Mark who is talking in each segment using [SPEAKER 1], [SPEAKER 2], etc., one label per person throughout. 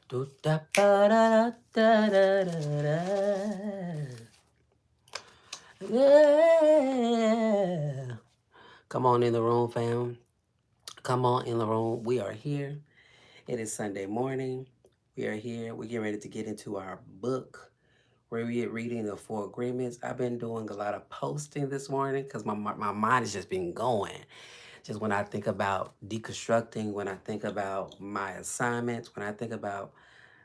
[SPEAKER 1] Do-da-ba-da-da-da-da-da. Yeah. Come on in the room, fam. Come on in the room. We are here. It is Sunday morning. We are here. We're getting ready to get into our book. We're reading the Four Agreements. I've been doing a lot of posting this morning because my mind has just been going. Just when I think about deconstructing, when I think about my assignments, when I think about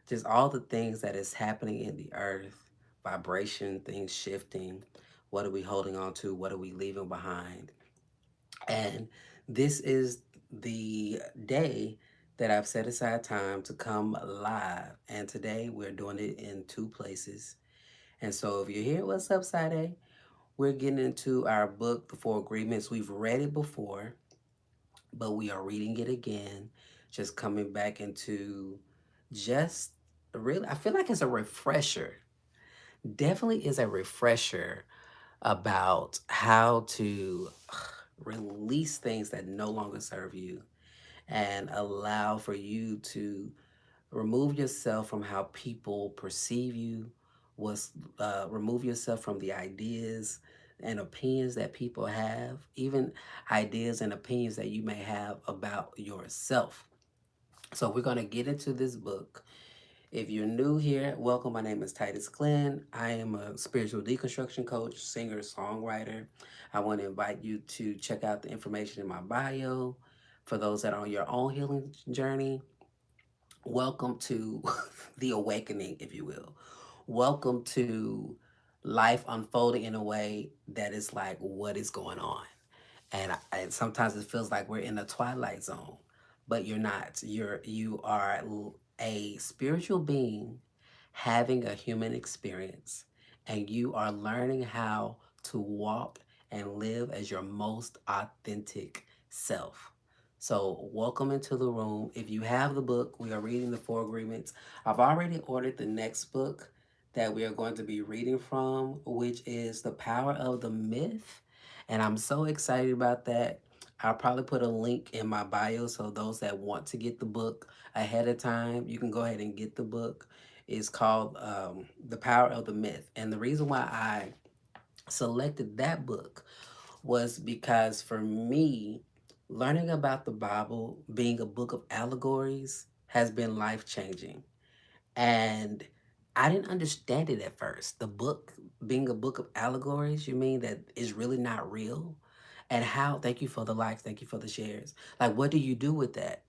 [SPEAKER 1] just all the things that is happening in the earth, vibration, things shifting. What are we holding on to? What are we leaving behind? And this is the day that I've set aside time to come live. And today we're doing it in two places. And so if you're here, what's up, Sade? We're getting into our book, The Four Agreements. We've read it before, but we are reading it again, just coming back into just really, I feel like it's a refresher. Definitely is a refresher about how to release things that no longer serve you and allow for you to remove yourself from how people perceive you, remove yourself from the ideas and opinions that people have, even ideas and opinions that you may have about yourself. So we're going to get into this book. If you're new here, welcome. My name is Titus Glenn. I am a spiritual deconstruction coach, singer, songwriter. I want to invite you to check out the information in my bio. For those that are on your own healing journey, welcome to the awakening, if you will. Welcome to life unfolding in a way that is like, what is going on? And sometimes it feels like we're in a twilight zone, but you're not. You are a spiritual being having a human experience, and you are learning how to walk and live as your most authentic self. So, welcome into the room. If you have the book, we are reading the Four Agreements. I've already ordered the next book that we are going to be reading from, which is The Power of the Myth. And I'm so excited about that. I'll probably put a link in my bio so those that want to get the book ahead of time, you can go ahead and get the book. It's called The Power of the Myth. And the reason why I selected that book was because for me, learning about the Bible being a book of allegories has been life changing. And I didn't understand it at first. The book being a book of allegories, you mean that is really not real? And how, thank you for the likes, thank you for the shares. Like, what do you do with that?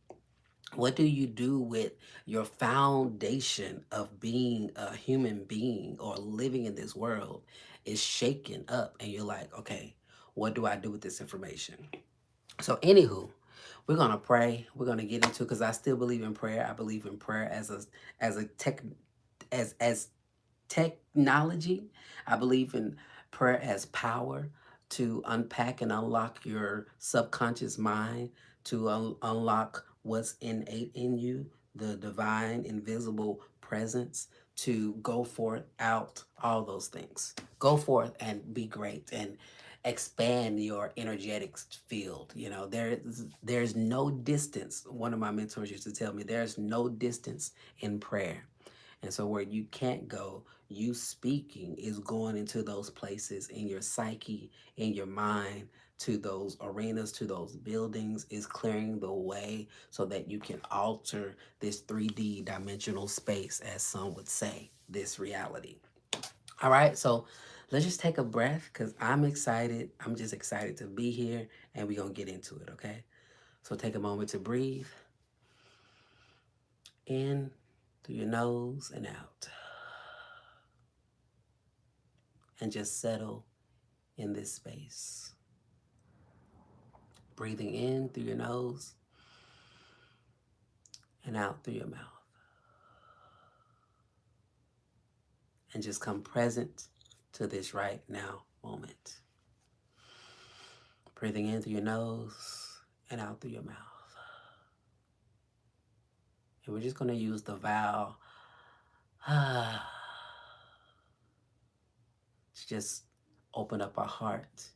[SPEAKER 1] What do you do with your foundation of being a human being or living in this world is shaken up and you're like, okay, what do I do with this information? So, anywho, we're gonna pray. We're gonna get into because I still believe in prayer. I believe in prayer as a tech as technology. I believe in prayer as power to unpack and unlock your subconscious mind, to unlock what's innate in you, the divine, invisible presence, to go forth, out, all those things. Go forth and be great and expand your energetic field. You know, there's no distance. One of my mentors used to tell me there's no distance in prayer. And so, where you can't go, you speaking is going into those places in your psyche, in your mind, to those arenas, to those buildings, is clearing the way so that you can alter this 3D dimensional space, as some would say, this reality. All right, so let's just take a breath because I'm excited. I'm just excited to be here and we're going to get into it, okay? So, take a moment to breathe in through your nose and out, and just settle in this space. Breathing in through your nose and out through your mouth. And just come present to this right now moment. Breathing in through your nose and out through your mouth. And we're just going to use the vowel to just open up our heart.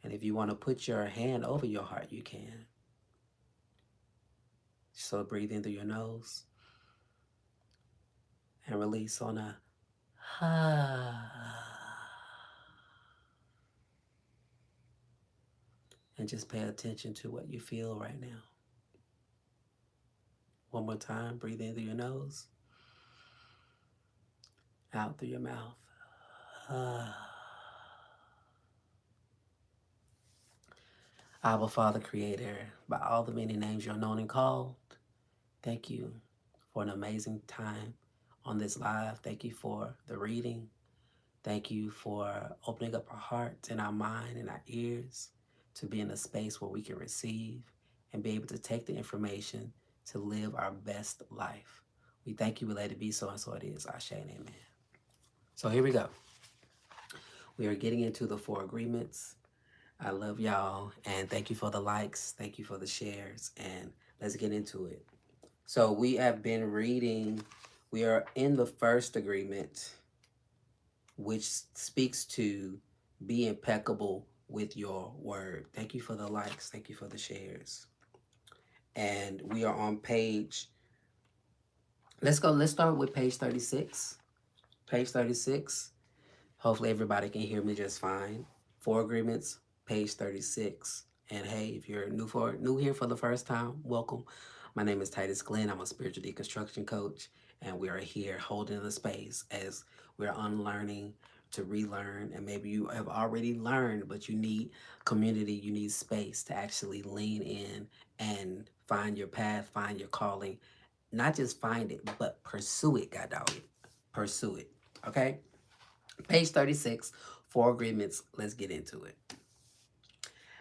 [SPEAKER 1] And if you want to put your hand over your heart, you can. So breathe in through your nose and release on a ah. And just pay attention to what you feel right now. One more time, breathe in through your nose, out through your mouth. Ah. Abba, Father, Creator, by all the many names you're known and called, thank you for an amazing time on this live. Thank you for the reading. Thank you for opening up our hearts and our mind and our ears to be in a space where we can receive and be able to take the information to live our best life. We thank you. We let it be so, and so it is. Ashe and amen. So here we go. We are getting into the four agreements. I love y'all, and thank you for the likes. Thank you for the shares, and let's get into it. So we have been reading, we are in the first agreement, which speaks to be impeccable with your word. Thank you for the likes. Thank you for the shares. And we are on page, let's start with page 36. Page 36. Hopefully everybody can hear me just fine. Four agreements, page 36. And hey, if you're new here for the first time, welcome. My name is Titus Glenn. I'm a spiritual deconstruction coach, and we are here holding the space as we're unlearning to relearn. And maybe you have already learned, but you need community, you need space to actually lean in and find your path, find your calling. Not just find it, but pursue it, God dog it. Pursue it. Okay? Page 36, four agreements. Let's get into it.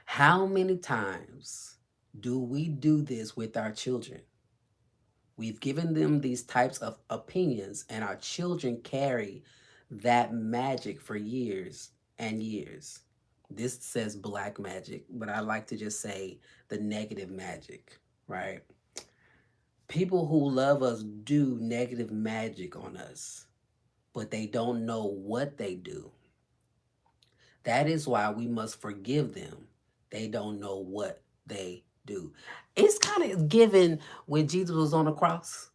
[SPEAKER 1] How many times do we do this with our children? We've given them these types of opinions, and our children carry that magic for years and years. This says black magic, but I like to just say the negative magic, right? People who love us do negative magic on us, but they don't know what they do. That is why we must forgive them. They don't know what they do. It's kind of given when Jesus was on the cross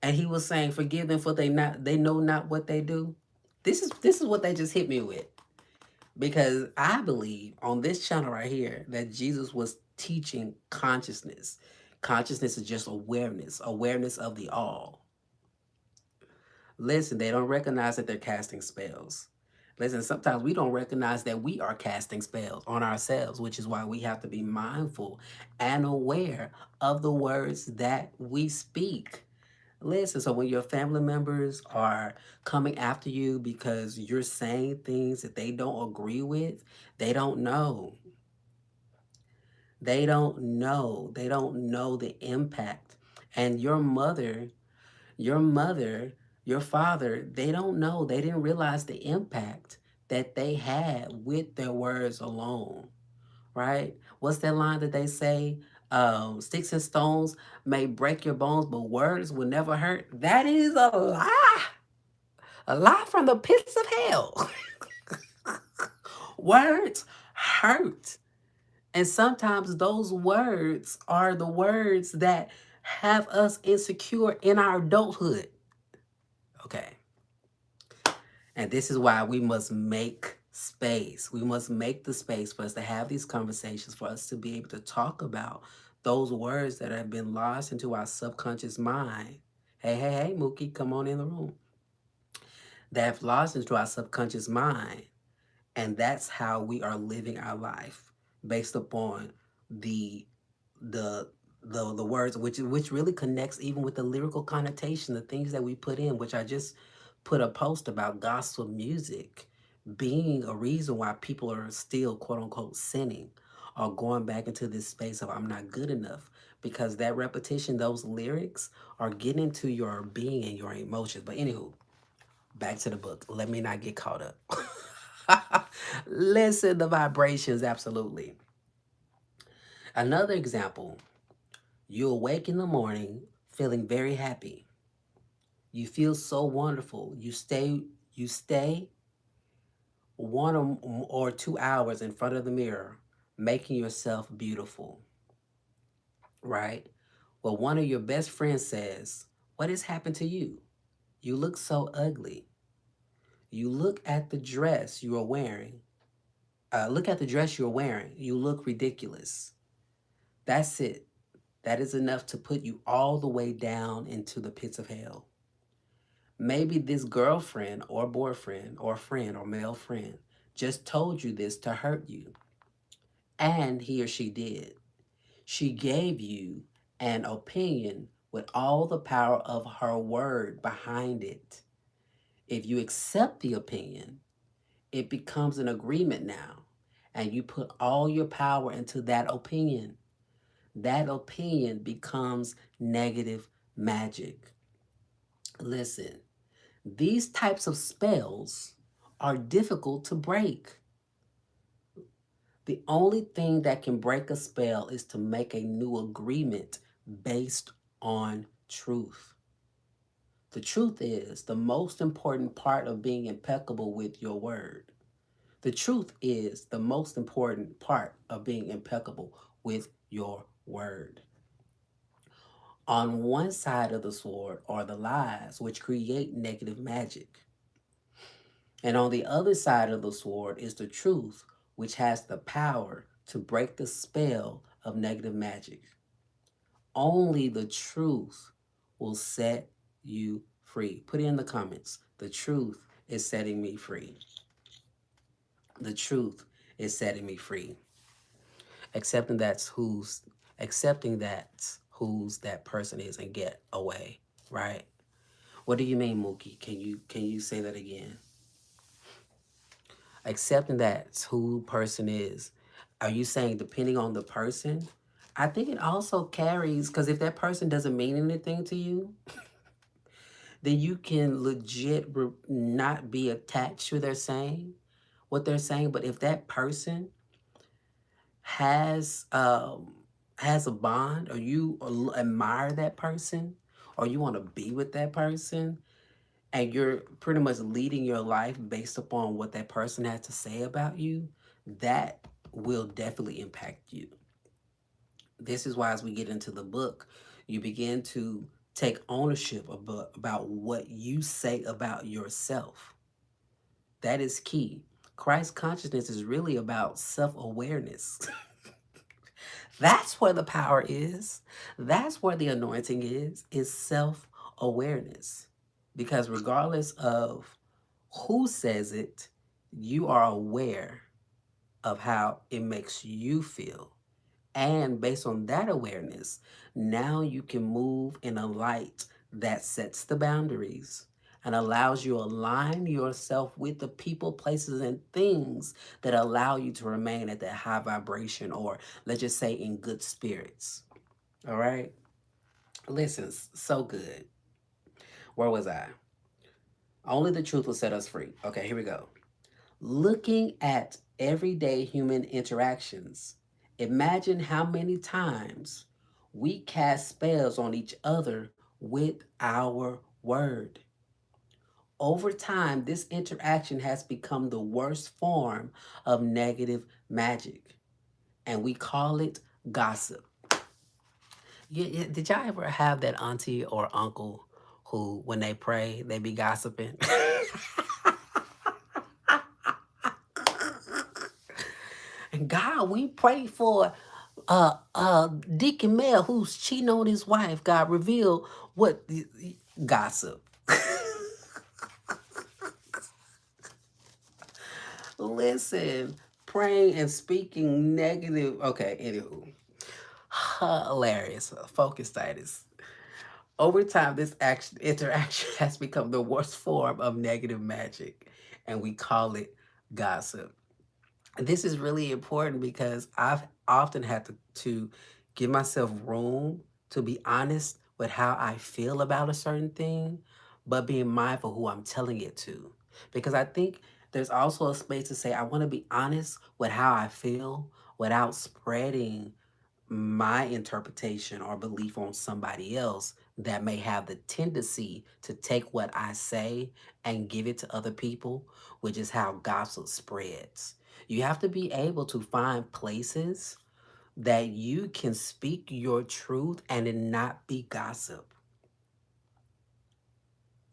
[SPEAKER 1] and he was saying, "Forgive them, for they know not what they do." This is what they just hit me with, because I believe on this channel right here that Jesus was teaching consciousness. Consciousness is just awareness, awareness of the all. Listen, they don't recognize that they're casting spells. Listen, sometimes we don't recognize that we are casting spells on ourselves, which is why we have to be mindful and aware of the words that we speak. Listen, so when your family members are coming after you because you're saying things that they don't agree with, they don't know. They don't know. They don't know the impact. And your mother, your father, they don't know. They didn't realize the impact that they had with their words alone, right? What's that line that they say? Sticks and stones may break your bones, but words will never hurt. That is a lie from the pits of hell. Words hurt. And sometimes those words are the words that have us insecure in our adulthood. Okay. And this is why we must make space. We must make the space for us to have these conversations, for us to be able to talk about those words that have been lost into our subconscious mind. Hey, hey, hey, Mookie, come on in the room. That have lost into our subconscious mind. And that's how we are living our life, based upon the the the words, which really connects even with the lyrical connotation, the things that we put in, which I just put a post about gospel music being a reason why people are still quote unquote sinning or going back into this space of I'm not good enough, because that repetition, those lyrics are getting into your being and your emotions. But anywho, back to the book. Let me not get caught up. Listen, the vibrations, absolutely. Another example, you awake in the morning feeling very happy. You feel so wonderful. You stay 1 or 2 hours in front of the mirror, making yourself beautiful, right? Well, one of your best friends says, "What has happened to you? You look so ugly. You look at the dress you are wearing. Look at the dress you're wearing. You look ridiculous. That's it. That is enough to put you all the way down into the pits of hell. Maybe this girlfriend or boyfriend or friend or male friend just told you this to hurt you. And he or she did. She gave you an opinion with all the power of her word behind it. If you accept the opinion, it becomes an agreement now. And you put all your power into that opinion. That opinion becomes negative magic. Listen, these types of spells are difficult to break. The only thing that can break a spell is to make a new agreement based on truth. The truth is the most important part of being impeccable with your word. The truth is the most important part of being impeccable with your word. On one side of the sword are the lies, which create negative magic. And on the other side of the sword is the truth, which has the power to break the spell of negative magic. Only the truth will set you free. Put it in the comments. The truth is setting me free. The truth is setting me free. Accepting who's that person is and get away, right? What do you mean, Mookie? Can you say that again? Accepting that's who person is. Are you saying depending on the person? I think it also carries because if that person doesn't mean anything to you, then you can legit not be attached to their saying, what they're saying. But if that person has um has a bond, or you admire that person, or you want to be with that person, and you're pretty much leading your life based upon what that person has to say about you, that will definitely impact you. This is why, as we get into the book, you begin to take ownership about what you say about yourself. That is key. Christ consciousness is really about self awareness. That's where the power is. That's where the anointing is self awareness. Because regardless of who says it, you are aware of how it makes you feel. And based on that awareness, now you can move in a light that sets the boundaries and allows you to align yourself with the people, places, and things that allow you to remain at that high vibration, or let's just say in good spirits. All right? Listen, so good. Where was I? Only the truth will set us free. Okay, here we go. Looking at everyday human interactions, imagine how many times we cast spells on each other with our word. Over time, this interaction has become the worst form of negative magic, and we call it gossip. Yeah, did y'all ever have that auntie or uncle who, when they pray, they be gossiping? And God, we pray for Deacon Mel who's cheating on his wife. God, reveal what gossip. Listen, praying and speaking negative. Okay, anywho, hilarious. Focus, Titus. Over time, this interaction has become the worst form of negative magic, and we call it gossip. This is really important because I've often had to give myself room to be honest with how I feel about a certain thing, but being mindful who I'm telling it to. Because I think there's also a space to say, I want to be honest with how I feel without spreading my interpretation or belief on somebody else that may have the tendency to take what I say and give it to other people, which is how gossip spreads. You have to be able to find places that you can speak your truth and it not be gossip.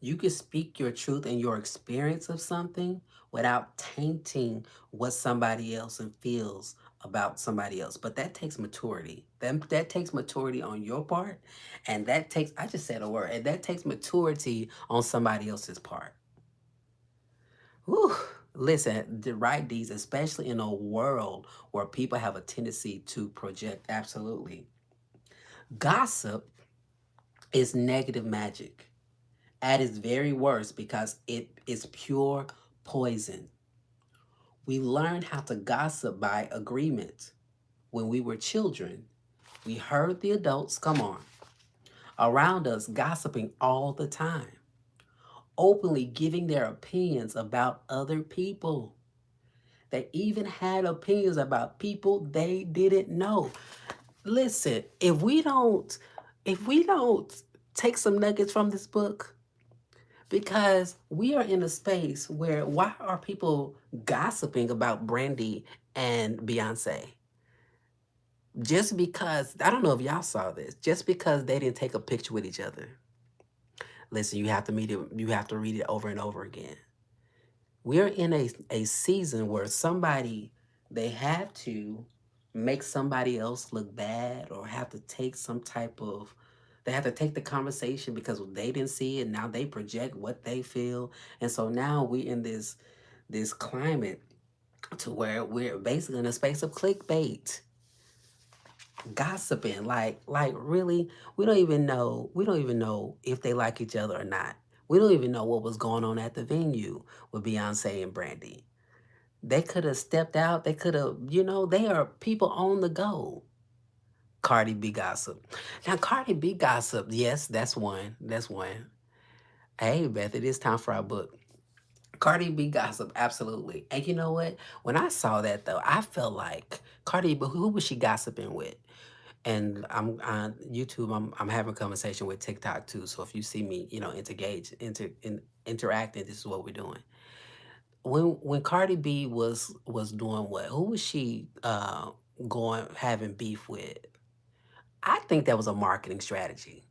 [SPEAKER 1] You can speak your truth and your experience of something without tainting what somebody else and feels about somebody else. But that takes maturity. That takes maturity on your part. And that takes, I just said a word, and that takes maturity on somebody else's part. Whew. Listen, the right deeds, especially in a world where people have a tendency to project, absolutely. Gossip is negative magic at its very worst because it is pure poison. We learned how to gossip by agreement. When we were children, we heard the adults, come on, around us gossiping all the time, openly giving their opinions about other people. They even had opinions about people they didn't know. Listen, if we don't take some nuggets from this book, because we are in a space where why are people gossiping about Brandy and Beyonce? Just because, I don't know if y'all saw this, just because they didn't take a picture with each other. Listen, you have to read it over and over again. We're in a season where somebody, they have to make somebody else look bad or have to take some type of, they have to take the conversation because they didn't see it. Now they project what they feel. And so now we in this climate to where we're basically in a space of clickbait, gossiping, like really, we don't even know if they like each other or not. We don't even know what was going on at the venue with Beyonce and Brandy. They could have stepped out. They could have, they are people on the go. Cardi B gossip. Now, Cardi B gossip, yes, that's one. That's one. Hey, Beth, it is time for our book. Cardi B gossip, absolutely. And you know what? When I saw that, though, I felt like Cardi B, who was she gossiping with? And I'm on YouTube. I'm having a conversation with TikTok too. So if you see me, interacting, this is what we're doing. When Cardi B was doing what? Who was she going having beef with? I think that was a marketing strategy.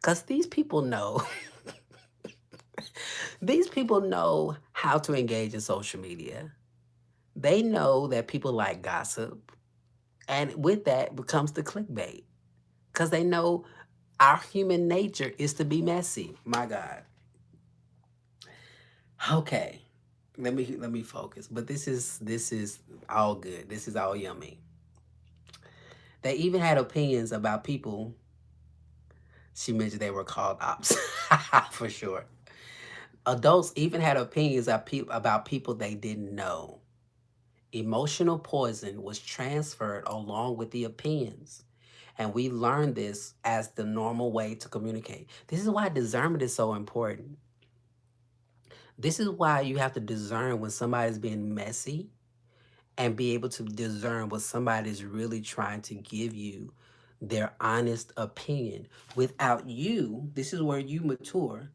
[SPEAKER 1] Cause these people know these people know how to engage in social media. They know that people like gossip. And with that becomes the clickbait. Cause they know our human nature is to be messy. My God. Okay. Let me focus. But this is all good. This is all yummy. They even had opinions about people. She mentioned they were called ops. For sure. Adults even had opinions about people they didn't know. Emotional poison was transferred along with the opinions. And we learned this as the normal way to communicate. This is why discernment is so important. This is why you have to discern when somebody's being messy and be able to discern what somebody's really trying to give you their honest opinion without you. This is where you mature,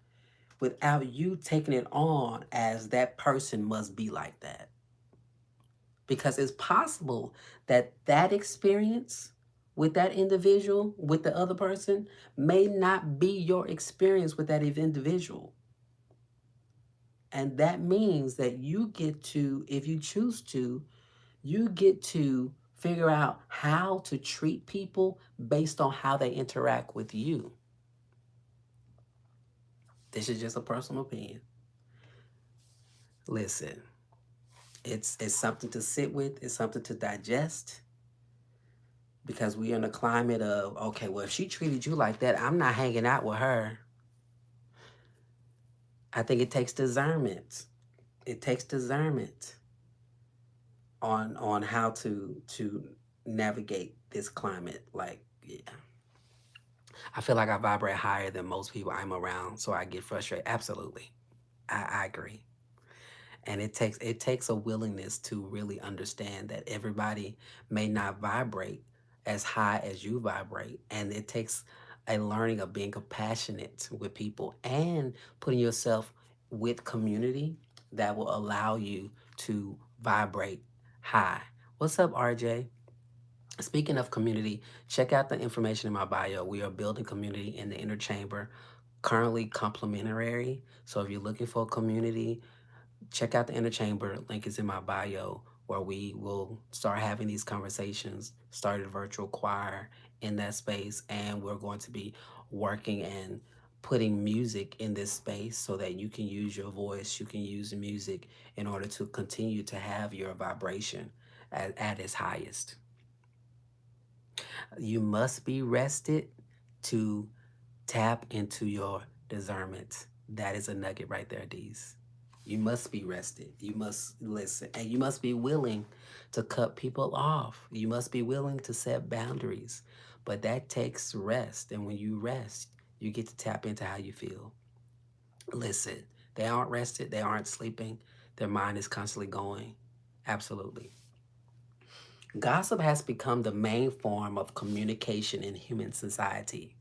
[SPEAKER 1] without you taking it on as that person must be like that. Because it's possible that that experience with that individual, with the other person, may not be your experience with that individual. And that means that you get to, if you choose to, you get to figure out how to treat people based on how they interact with you. This is just a personal opinion. Listen, it's something to sit with, it's something to digest because we're in a climate of, okay, well, if she treated you like that, I'm not hanging out with her. I think it takes discernment. It takes discernment on how to navigate this climate. Like, yeah. I feel like I vibrate higher than most people I'm around, so I get frustrated. Absolutely. I agree. And it takes a willingness to really understand that everybody may not vibrate as high as you vibrate, and it takes a learning of being compassionate with people and putting yourself with community that will allow you to vibrate high. What's up, RJ? Speaking of community, check out the information in my bio. We are building community in the inner chamber currently complimentary. So if you're looking for a community, check out the Inner Chamber. Link is in my bio, where we will start having these conversations. Started a virtual choir in that space, and we're going to be working and putting music in this space so that you can use your voice, you can use the music in order to continue to have your vibration at its highest. You must be rested to tap into your discernment. That is a nugget right there, D's. You must be rested. You must listen. And you must be willing to cut people off. You must be willing to set boundaries. But that takes rest. And when you rest, you get to tap into how you feel. Listen, they aren't rested. They aren't sleeping. Their mind is constantly going. Absolutely. Gossip has become the main form of communication in human society.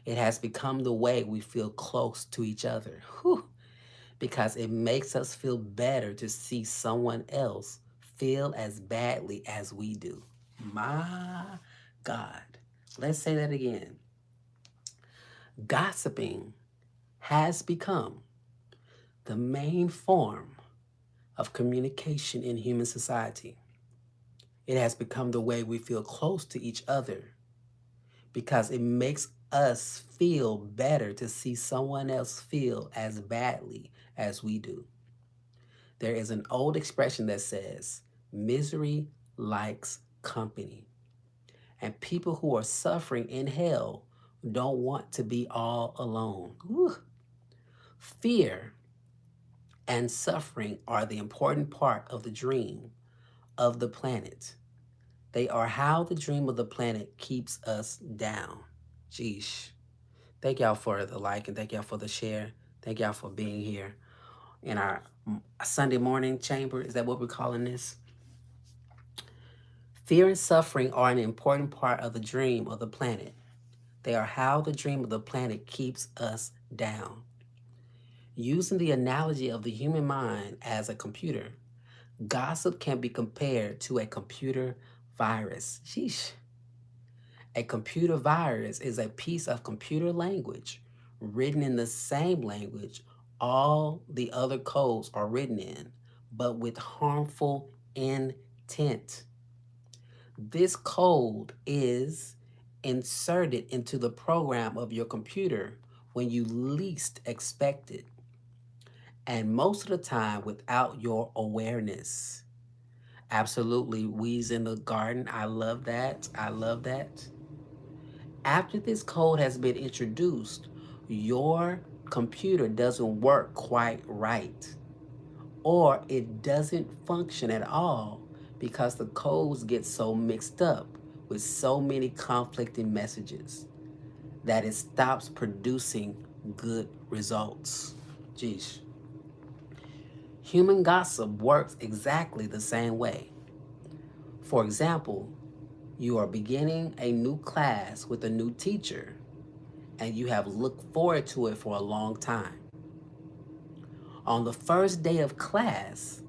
[SPEAKER 1] It has become the way we feel close to each other. Whew. Because it makes us feel better to see someone else feel as badly as we do. My God. Let's say that again. Gossiping has become the main form of communication in human society. It has become the way we feel close to each other because it makes us feel better to see someone else feel as badly as we do. There is an old expression that says, misery likes company. And people who are suffering in hell don't want to be all alone. Whew. Fear and suffering are the important part of the dream of the planet. They are how the dream of the planet keeps us down. Jeesh. Thank y'all for the like and thank y'all for the share. Thank y'all for being here in our Sunday morning chamber. Is that what we're calling this? Fear and suffering are an important part of the dream of the planet. They are how the dream of the planet keeps us down. Using the analogy of the human mind as a computer, gossip can be compared to a computer virus. Sheesh. A computer virus is a piece of computer language written in the same language all the other codes are written in, but with harmful intent. This code is inserted into the program of your computer when you least expect it, and most of the time without your awareness. Absolutely, weeds in the garden. I love that. I love that. After this code has been introduced, your computer doesn't work quite right, or it doesn't function at all because the codes get so mixed up with so many conflicting messages that it stops producing good results. Geesh. Human gossip works exactly the same way. For example, you are beginning a new class with a new teacher and you have looked forward to it for a long time. On the first day of class,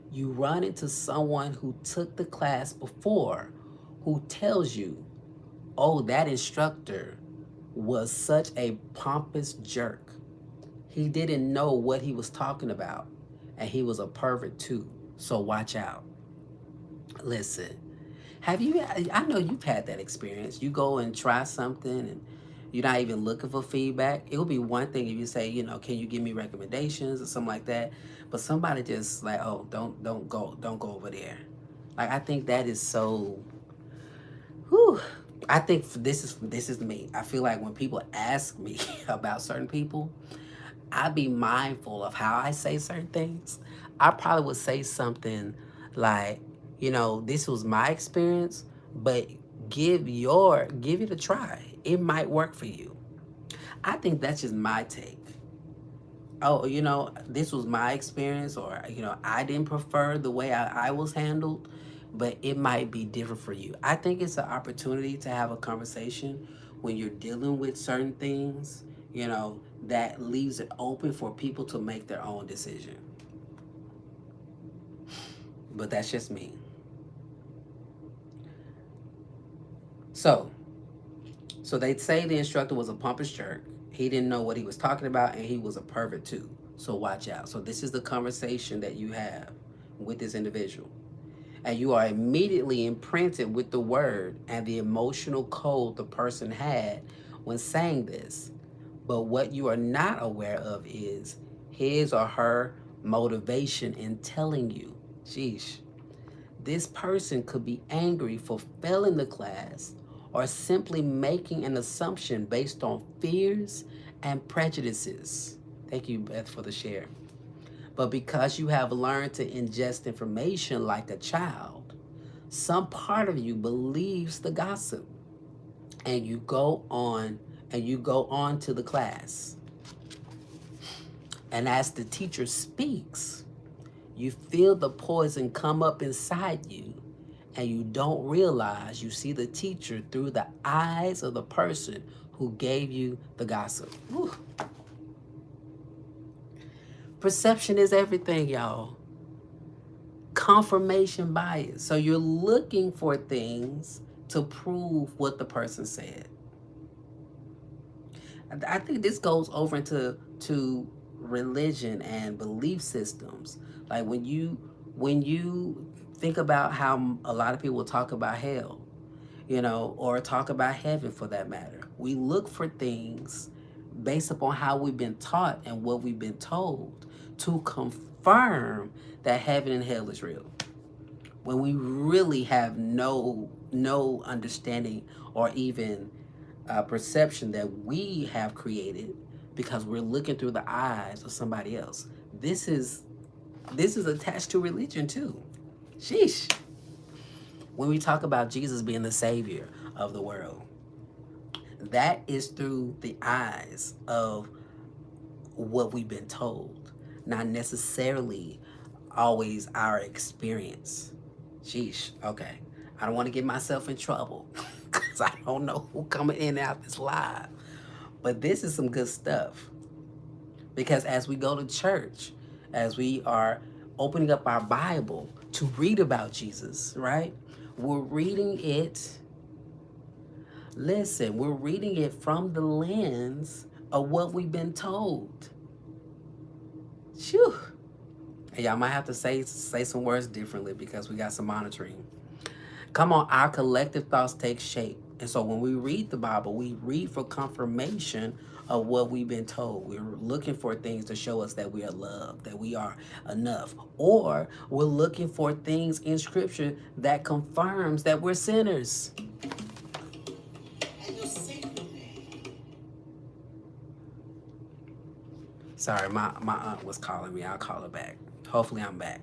[SPEAKER 1] you run into someone who took the class before who tells you, oh, that instructor was such a pompous jerk. He didn't know what he was talking about, and he was a pervert too, so watch out. Listen, have you, I know you've had that experience. You go and try something and you're not even looking for feedback. It would be one thing if you say, can you give me recommendations or something like that? But somebody just like, oh, don't go over there. Like, I think that is so, whew. I think this is me. I feel like when people ask me about certain people, I be mindful of how I say certain things. I probably would say something like, this was my experience, but give it a try. It might work for you. I think that's just my take. Oh, this was my experience, or I didn't prefer the way I was handled, but it might be different for you. I think it's an opportunity to have a conversation when you're dealing with certain things, that leaves it open for people to make their own decision. But that's just me. So, so they say the instructor was a pompous jerk. He didn't know what he was talking about, and he was a pervert too. So watch out. So this is the conversation that you have with this individual. And you are immediately imprinted with the word and the emotional code the person had when saying this. But what you are not aware of is his or her motivation in telling you. Sheesh. This person could be angry for failing the class or simply making an assumption based on fears and prejudices. Thank you, Beth, for the share. But because you have learned to ingest information like a child, some part of you believes the gossip and you go on to the class. And as the teacher speaks, you feel the poison come up inside you, and you don't realize you see the teacher through the eyes of the person who gave you the gossip. Whew. Perception is everything, y'all. Confirmation bias. So you're looking for things to prove what the person said. I think this goes over into religion and belief systems. Like when you think about how a lot of people talk about hell, or talk about heaven for that matter. We look for things based upon how we've been taught and what we've been told to confirm that heaven and hell is real. When we really have no understanding or even perception that we have created because we're looking through the eyes of somebody else. This is attached to religion too. Sheesh. When we talk about Jesus being the savior of the world, that is through the eyes of what we've been told, not necessarily always our experience. Sheesh. Okay. I don't want to get myself in trouble because I don't know who coming in and out this live. But this is some good stuff. Because as we go to church, as we are opening up our Bible to read about Jesus, right? We're reading it. Listen, we're reading it from the lens of what we've been told. Phew. And y'all might have to say some words differently because we got some monitoring. Come on, our collective thoughts take shape. And so when we read the Bible, we read for confirmation of what we've been told. We're looking for things to show us that we are loved, that we are enough. Or we're looking for things in scripture that confirms that we're sinners. Sorry, my aunt was calling me. I'll call her back. Hopefully I'm back.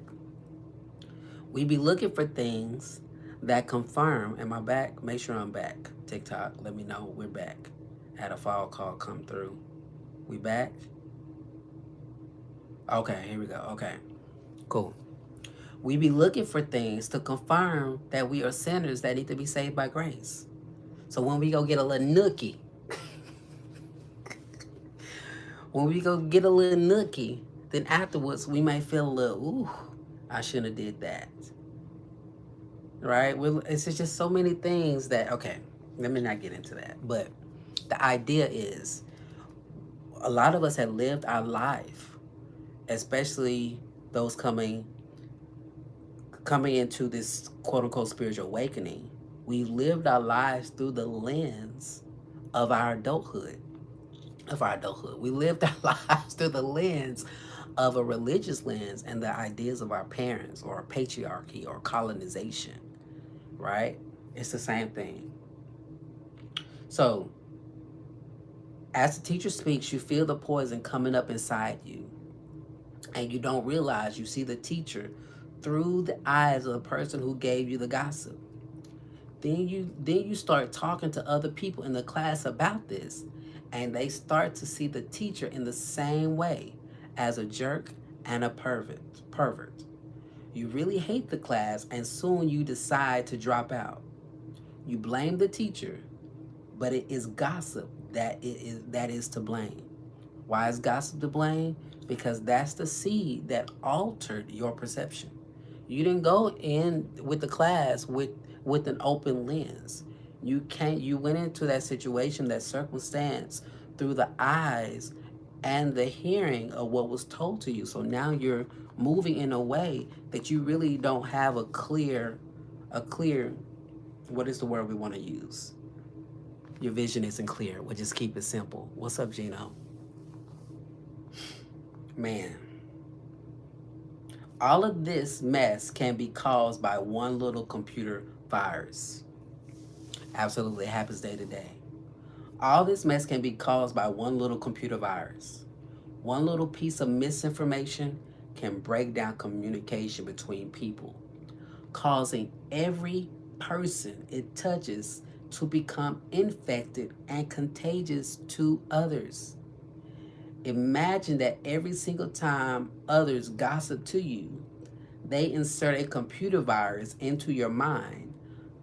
[SPEAKER 1] We be looking for things that confirm. Am I back? Make sure I'm back. TikTok, let me know we're back. Had a phone call come through. We back? Okay, here we go. Okay, cool. We be looking for things to confirm that we are sinners that need to be saved by grace. So when we go get a little nookie, then afterwards we may feel a little, ooh, I shouldn't have did that. Right? It's just so many things that, okay, let me not get into that. But the idea is a lot of us have lived our life, especially those coming into this quote unquote spiritual awakening. We lived our lives through the lens of our adulthood. We lived our lives through the lens of a religious lens and the ideas of our parents or patriarchy or colonization, right? It's the same thing. So, as the teacher speaks, you feel the poison coming up inside you, and you don't realize you see the teacher through the eyes of the person who gave you the gossip. Then you start talking to other people in the class about this, and they start to see the teacher in the same way as a jerk and a pervert. You really hate the class, and soon you decide to drop out. You blame the teacher, but it is gossip that is to blame. Why is gossip to blame? Because that's the seed that altered your perception. You didn't go in with the class with an open lens. You went into that situation, that circumstance, through the eyes and the hearing of what was told to you. So now you're moving in a way that you really don't have a clear, what is the word we want to use? Your vision isn't clear. We'll just keep it simple. What's up, Gino? Man, all of this mess can be caused by one little computer virus. Absolutely, it happens day to day. All this mess can be caused by one little computer virus. One little piece of misinformation can break down communication between people, causing every person it touches to become infected and contagious to others. Imagine that every single time others gossip to you, they insert a computer virus into your mind,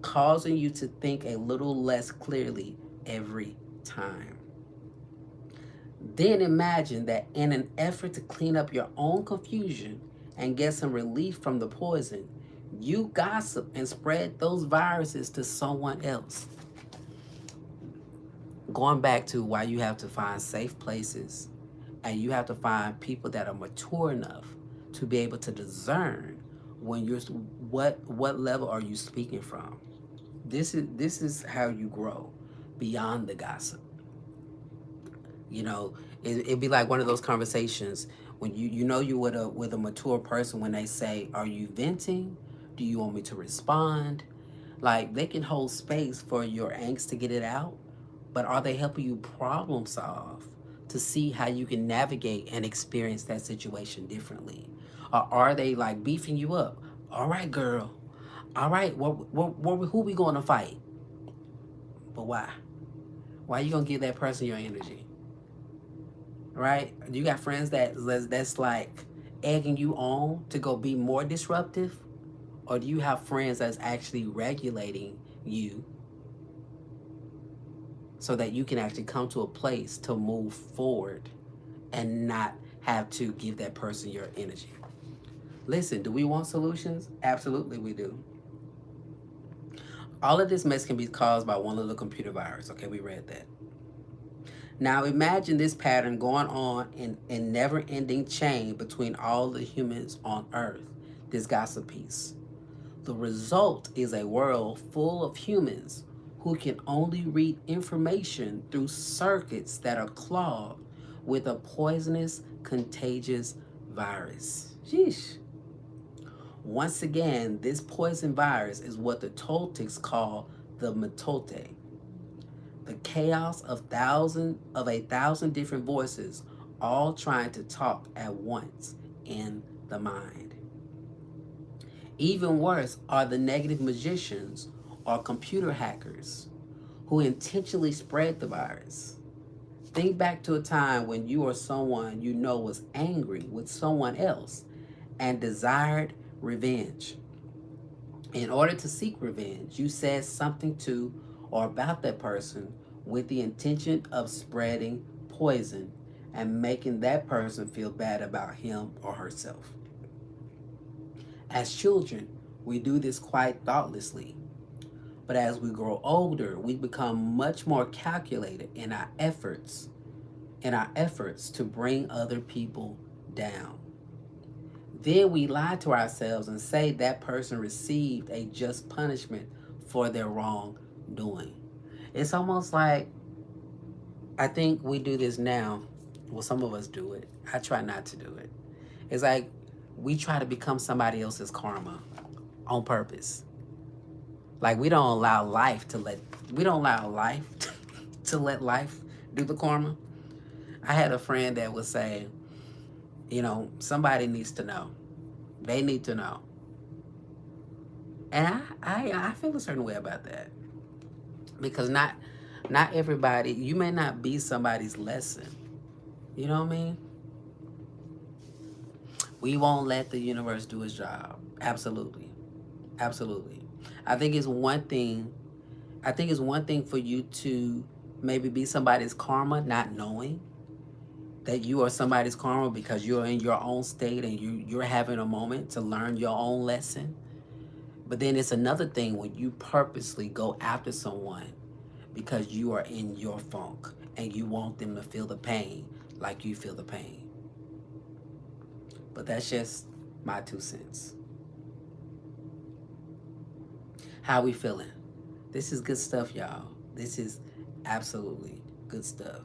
[SPEAKER 1] causing you to think a little less clearly every time. Then imagine that in an effort to clean up your own confusion and get some relief from the poison, you gossip and spread those viruses to someone else. Going back to why you have to find safe places and you have to find people that are mature enough to be able to discern when you're what level are you speaking from. This is how you grow beyond the gossip. You know, it'd be like one of those conversations when you know you with a mature person when they say, "Are you venting? Do you want me to respond?" Like they can hold space for your angst to get it out, but are they helping you problem solve to see how you can navigate and experience that situation differently? Or are they like beefing you up? All right, girl. All right, who we going to fight? But why? Why you gonna give that person your energy? Right? You got friends that's like egging you on to go be more disruptive, or do you have friends that's actually regulating you so that you can actually come to a place to move forward and not have to give that person your energy? Listen, do we want solutions? Absolutely, we do. All of this mess can be caused by one little computer virus. Okay, we read that. Now imagine this pattern going on in never-ending chain between all the humans on Earth, this gossip piece. The result is a world full of humans who can only read information through circuits that are clogged with a poisonous, contagious virus. Sheesh. Once again, this poison virus is what the Toltecs call the mitote, the chaos of a thousand different voices, all trying to talk at once in the mind. Even worse are the negative magicians or computer hackers who intentionally spread the virus. Think back to a time when you or someone you know was angry with someone else and desired revenge. In order to seek revenge, you said something to or about that person with the intention of spreading poison and making that person feel bad about him or herself. As children, we do this quite thoughtlessly, but as we grow older, we become much more calculated in our efforts to bring other people down. Then we lie to ourselves and say that person received a just punishment for their wrongdoing. It's almost like, I think we do this now. Well, some of us do it. I try not to do it. It's like we try to become somebody else's karma on purpose. Like we don't allow life to let life do the karma. I had a friend that would say, somebody needs to know. They need to know. And I feel a certain way about that. Because not everybody, you may not be somebody's lesson. You know what I mean? We won't let the universe do its job. Absolutely. Absolutely. I think it's one thing I think it's one thing for you to maybe be somebody's karma, not knowing that you are somebody's karma because you're in your own state and you're having a moment to learn your own lesson. But then it's another thing when you purposely go after someone because you are in your funk and you want them to feel the pain like you feel the pain. But that's just my 2 cents. How we feeling? This is good stuff, y'all. This is absolutely good stuff.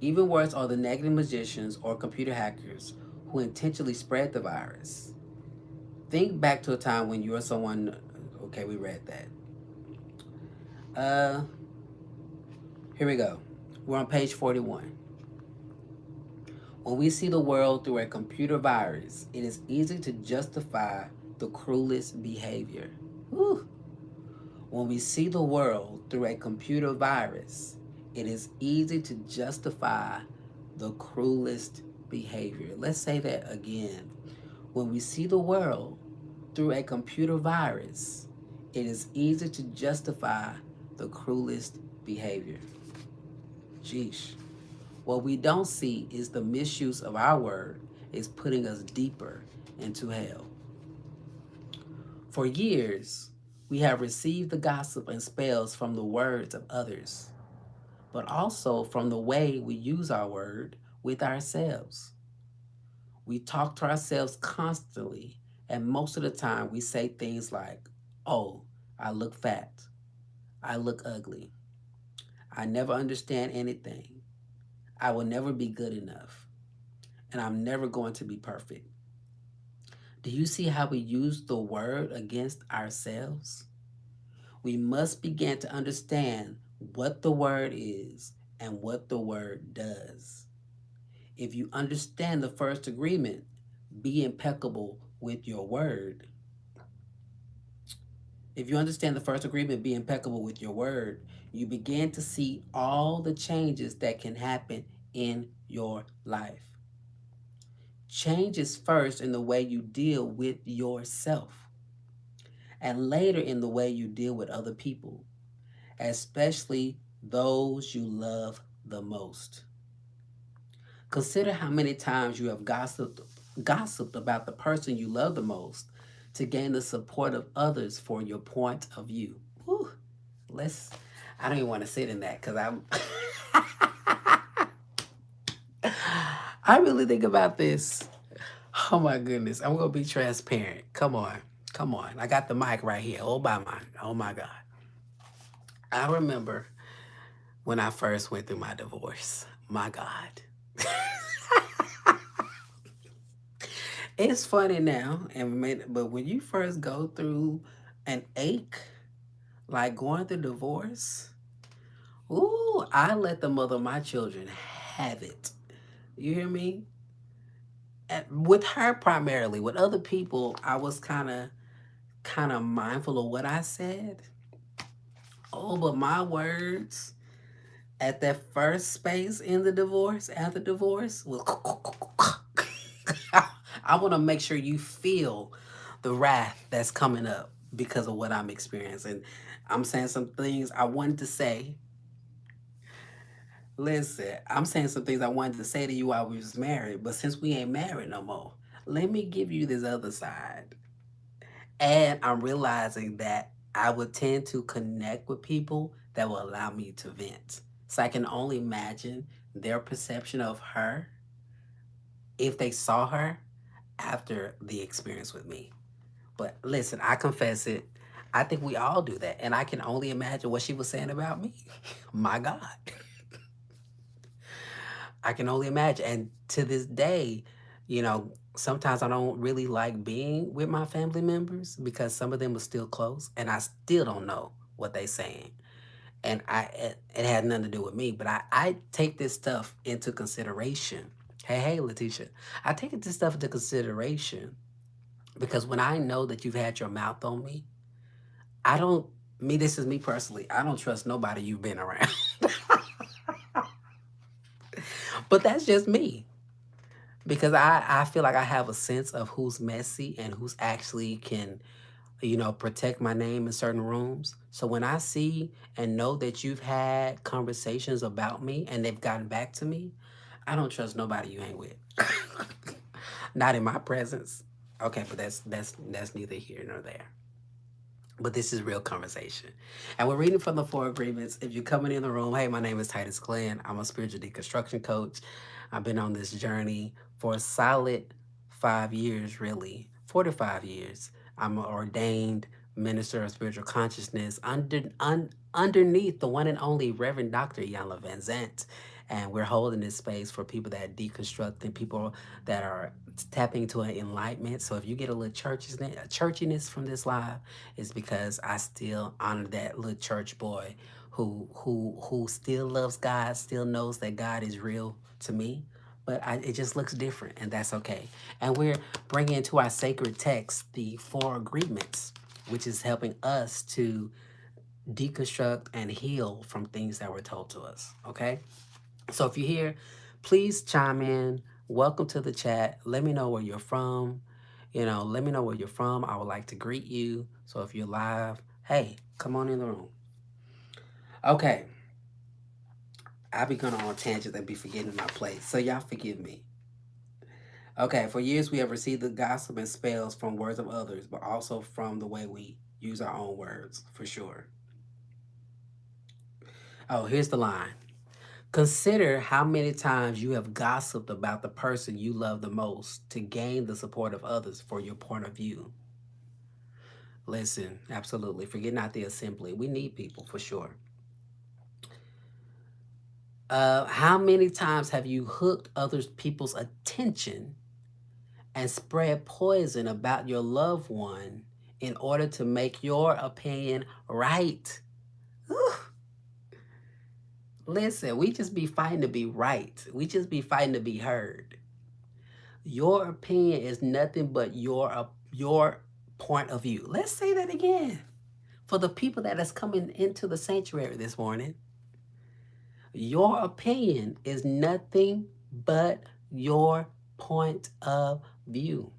[SPEAKER 1] Even worse are the negative magicians or computer hackers who intentionally spread the virus. Think back to a time when you or someone. Okay, we read that. Uh, Here we go. We're on page 41. When we see the world through a computer virus, it is easy to justify the cruelest behavior. Whew. When we see the world through a computer virus, it is easy to justify the cruelest behavior. Let's say that again. When we see the world through a computer virus, it is easy to justify the cruelest behavior. Jeesh. What we don't see is the misuse of our word is putting us deeper into hell. For years, we have received the gossip and spells from the words of others, but also from the way we use our word with ourselves. We talk to ourselves constantly, and most of the time we say things like, oh, I look fat, I look ugly, I never understand anything, I will never be good enough, and I'm never going to be perfect. Do you see how we use the word against ourselves? We must begin to understand what the word is and what the word does. If you understand the first agreement, be impeccable with your word. If you understand the first agreement, be impeccable with your word, you begin to see all the changes that can happen in your life. Change is first in the way you deal with yourself, and later in the way you deal with other people, especially those you love the most. Consider how many times you have gossiped about the person you love the most to gain the support of others for your point of view. Whew. Let's I don't even want to sit in that because I'm I really think about this. Oh my goodness. I'm gonna be transparent. Come on. Come on. I got the mic right here. Oh my God. I remember when I first went through my divorce. My God. It's funny now, but when you first go through an ache, like going through divorce, ooh, I let the mother of my children have it. You hear me? And with her primarily, with other people, I was kind of mindful of what I said. Oh, but my words at that first space in the divorce, after divorce, was I want to make sure you feel the wrath that's coming up because of what I'm experiencing. I'm saying some things I wanted to say. Listen, I'm saying some things I wanted to say to you while we was married, but since we ain't married no more, let me give you this other side. And I'm realizing that I would tend to connect with people that will allow me to vent. So I can only imagine their perception of her if they saw her after the experience with me. But listen, I confess it. I think we all do that. And I can only imagine what she was saying about me. My God. I can only imagine. And to this day, sometimes I don't really like being with my family members because some of them are still close and I still don't know what they saying. And it had nothing to do with me, but I take this stuff into consideration. Hey, Letitia. I take this stuff into consideration because when I know that you've had your mouth on me, I don't, this is me personally, I don't trust nobody you've been around. But that's just me. Because I feel like I have a sense of who's messy and who's actually can, protect my name in certain rooms. So when I see and know that you've had conversations about me and they've gotten back to me, I don't trust nobody you hang with. Not in my presence. Okay, but that's neither here nor there. but this is real conversation. And we're reading from the Four Agreements. If you're coming in the room, hey, my name is Titus Glenn. I'm a spiritual deconstruction coach. I've been on this journey for a solid 5 years, really, 4 to 5 years. I'm an ordained minister of spiritual consciousness underneath the one and only Reverend Dr. Iyanla Van Zant. And we're holding this space for people that deconstruct and people that are tapping into an enlightenment. So if you get a little churchiness from this live, it's because I still honor that little church boy who still loves God, still knows that God is real to me. But it just looks different, and that's okay. And we're bringing into our sacred text the Four Agreements, which is helping us to deconstruct and heal from things that were told to us. Okay? So if you're here, please chime in. Welcome to the chat. Let me know where you're from. Let me know where you're from. I would like to greet you. So if you're live, hey, come on in the room. Okay. I be going on tangents and be forgetting my place. So y'all forgive me. Okay, for years we have received the gossip and spells from words of others, but also from the way we use our own words, for sure. Oh, here's the line. Consider how many times you have gossiped about the person you love the most to gain the support of others for your point of view. Listen, absolutely. Forget not the assembly. We need people for sure. How many times have you hooked other people's attention and spread poison about your loved one in order to make your opinion right? Whew. Listen, we just be fighting to be right. We just be fighting to be heard. Your opinion is nothing but your point of view. Let's say that again. For the people that is coming into the sanctuary this morning, your opinion is nothing but your point of view.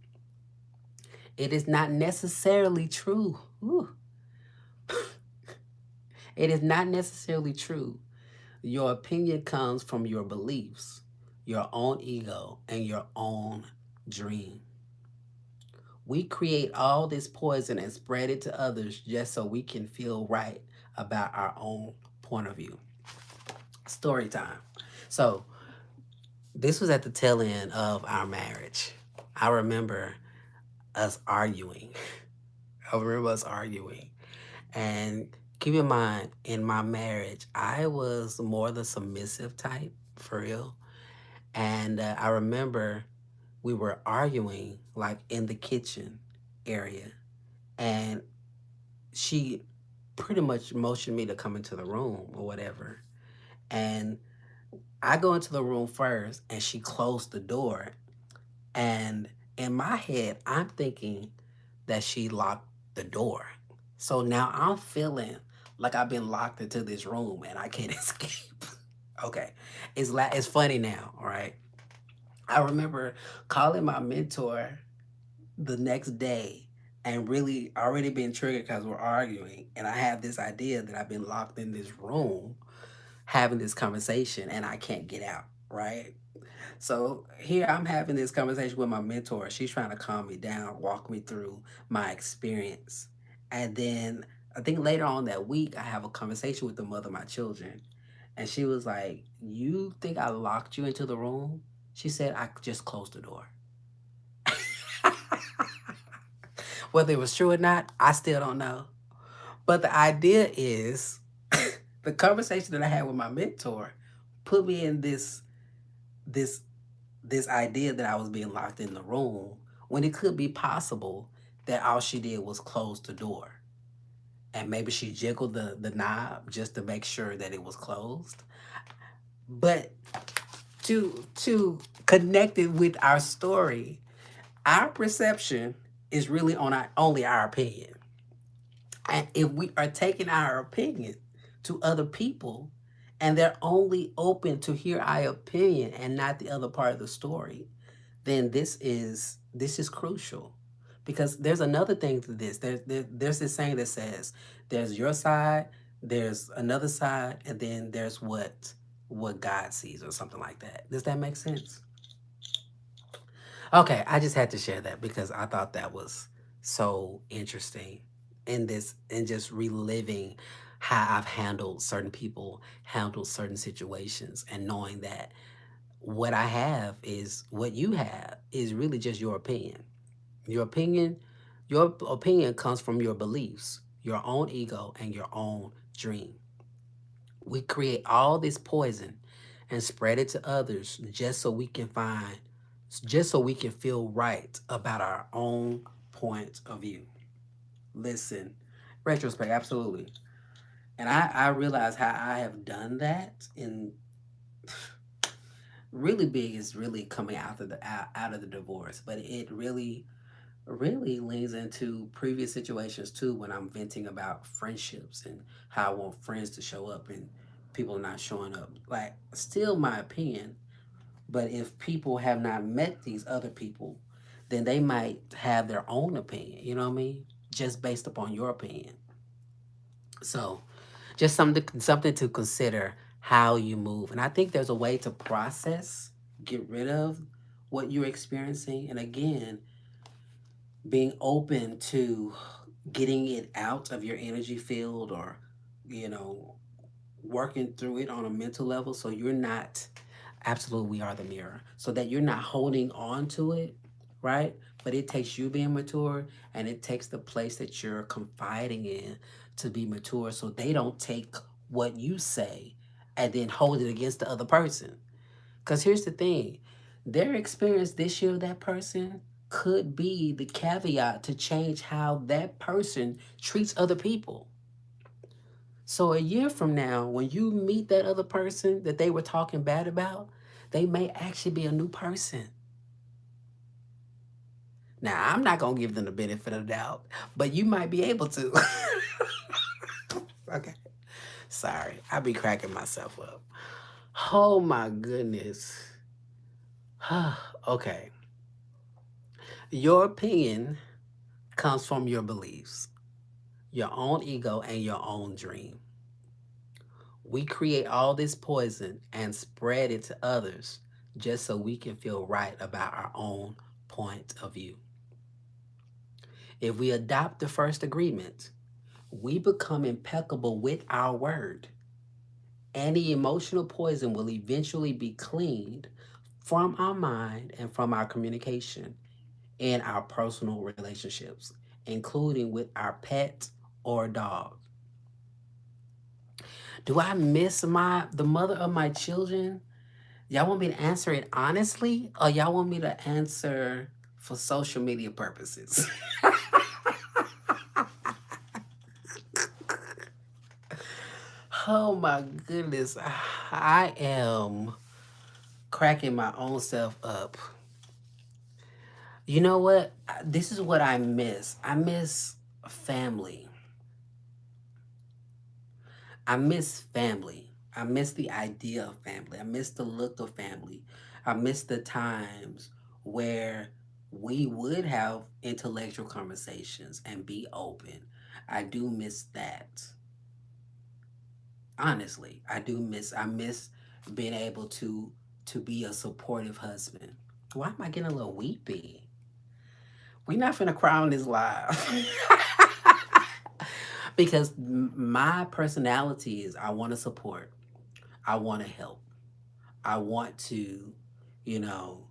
[SPEAKER 1] It is not necessarily true. Ooh. It is not necessarily true. Your opinion comes from your beliefs, your own ego, and your own dream. We create all this poison and spread it to others just so we can feel right about our own point of view. Story time. So, this was at the tail end of our marriage. I remember us arguing. I remember us arguing. And keep in mind, in my marriage, I was more the submissive type, for real. And I remember we were arguing like in the kitchen area. And she pretty much motioned me to come into the room or whatever. And I go into the room first and she closed the door. And in my head, I'm thinking that she locked the door. So now I'm feeling like I've been locked into this room and I can't escape. Okay. It's funny now, all right? I remember calling my mentor the next day and really already been triggered because we're arguing. And I have this idea that I've been locked in this room having this conversation and I can't get out, right? So here I'm having this conversation with my mentor. She's trying to calm me down, walk me through my experience. And then I think later on that week, I have a conversation with the mother of my children. And she was like, "You think I locked you into the room?" She said, "I just closed the door." Whether it was true or not, I still don't know. But the idea is the conversation that I had with my mentor put me in this this idea that I was being locked in the room when it could be possible that all she did was close the door. And maybe she jiggled the knob just to make sure that it was closed. But to connect it with our story, our perception is really on our only our opinion. And if we are taking our opinion to other people and they're only open to hear our opinion and not the other part of the story, then this is crucial. Because there's another thing to this. There's this saying that says there's your side, there's another side, and then there's what God sees or something like that. Does that make sense? Okay, I just had to share that because I thought that was so interesting. in this and just reliving how I've handled certain people, handled certain situations, and knowing that what I have is what you have is really just your opinion. Your opinion, your opinion comes from your beliefs, your own ego, and your own dream. We create all this poison and spread it to others just so we can feel right about our own point of view. Listen, retrospect, absolutely. And I realize how I have done that in really big is really coming out of the divorce, but it really leans into previous situations too when I'm venting about friendships and how I want friends to show up and people not showing up. Like, still my opinion, but if people have not met these other people, then they might have their own opinion, you know what I mean? Just based upon your opinion. So, just something to consider how you move. And I think there's a way to process, get rid of what you're experiencing, and again, being open to getting it out of your energy field or you know working through it on a mental level so you're not absolutely we are the mirror so that you're not holding on to it, right? But it takes you being mature and it takes the place that you're confiding in to be mature so they don't take what you say and then hold it against the other person. Because here's the thing, their experience this year, that person could be the caveat to change how that person treats other people. So a year from now, when you meet that other person that they were talking bad about, they may actually be a new person. Now, I'm not going to give them the benefit of the doubt, but you might be able to. Okay. Sorry. I be cracking myself up. Oh my goodness. Okay. Your opinion comes from your beliefs, your own ego, and your own dream. We create all this poison and spread it to others just so we can feel right about our own point of view. If we adopt the first agreement, we become impeccable with our word. Any emotional poison will eventually be cleaned from our mind and from our communication in our personal relationships, including with our pet or dog. Do I miss the mother of my children? Y'all want me to answer it honestly, or y'all want me to answer for social media purposes? Oh my goodness. I am cracking my own self up. You know what? This is what I miss. I miss family. I miss family. I miss the idea of family. I miss the look of family. I miss the times where we would have intellectual conversations and be open. I do miss that. Honestly, I miss being able to be a supportive husband. Why am I getting a little weepy? We not finna cry on this live. Because my personality is I want to support. I want to help. I want to, you know,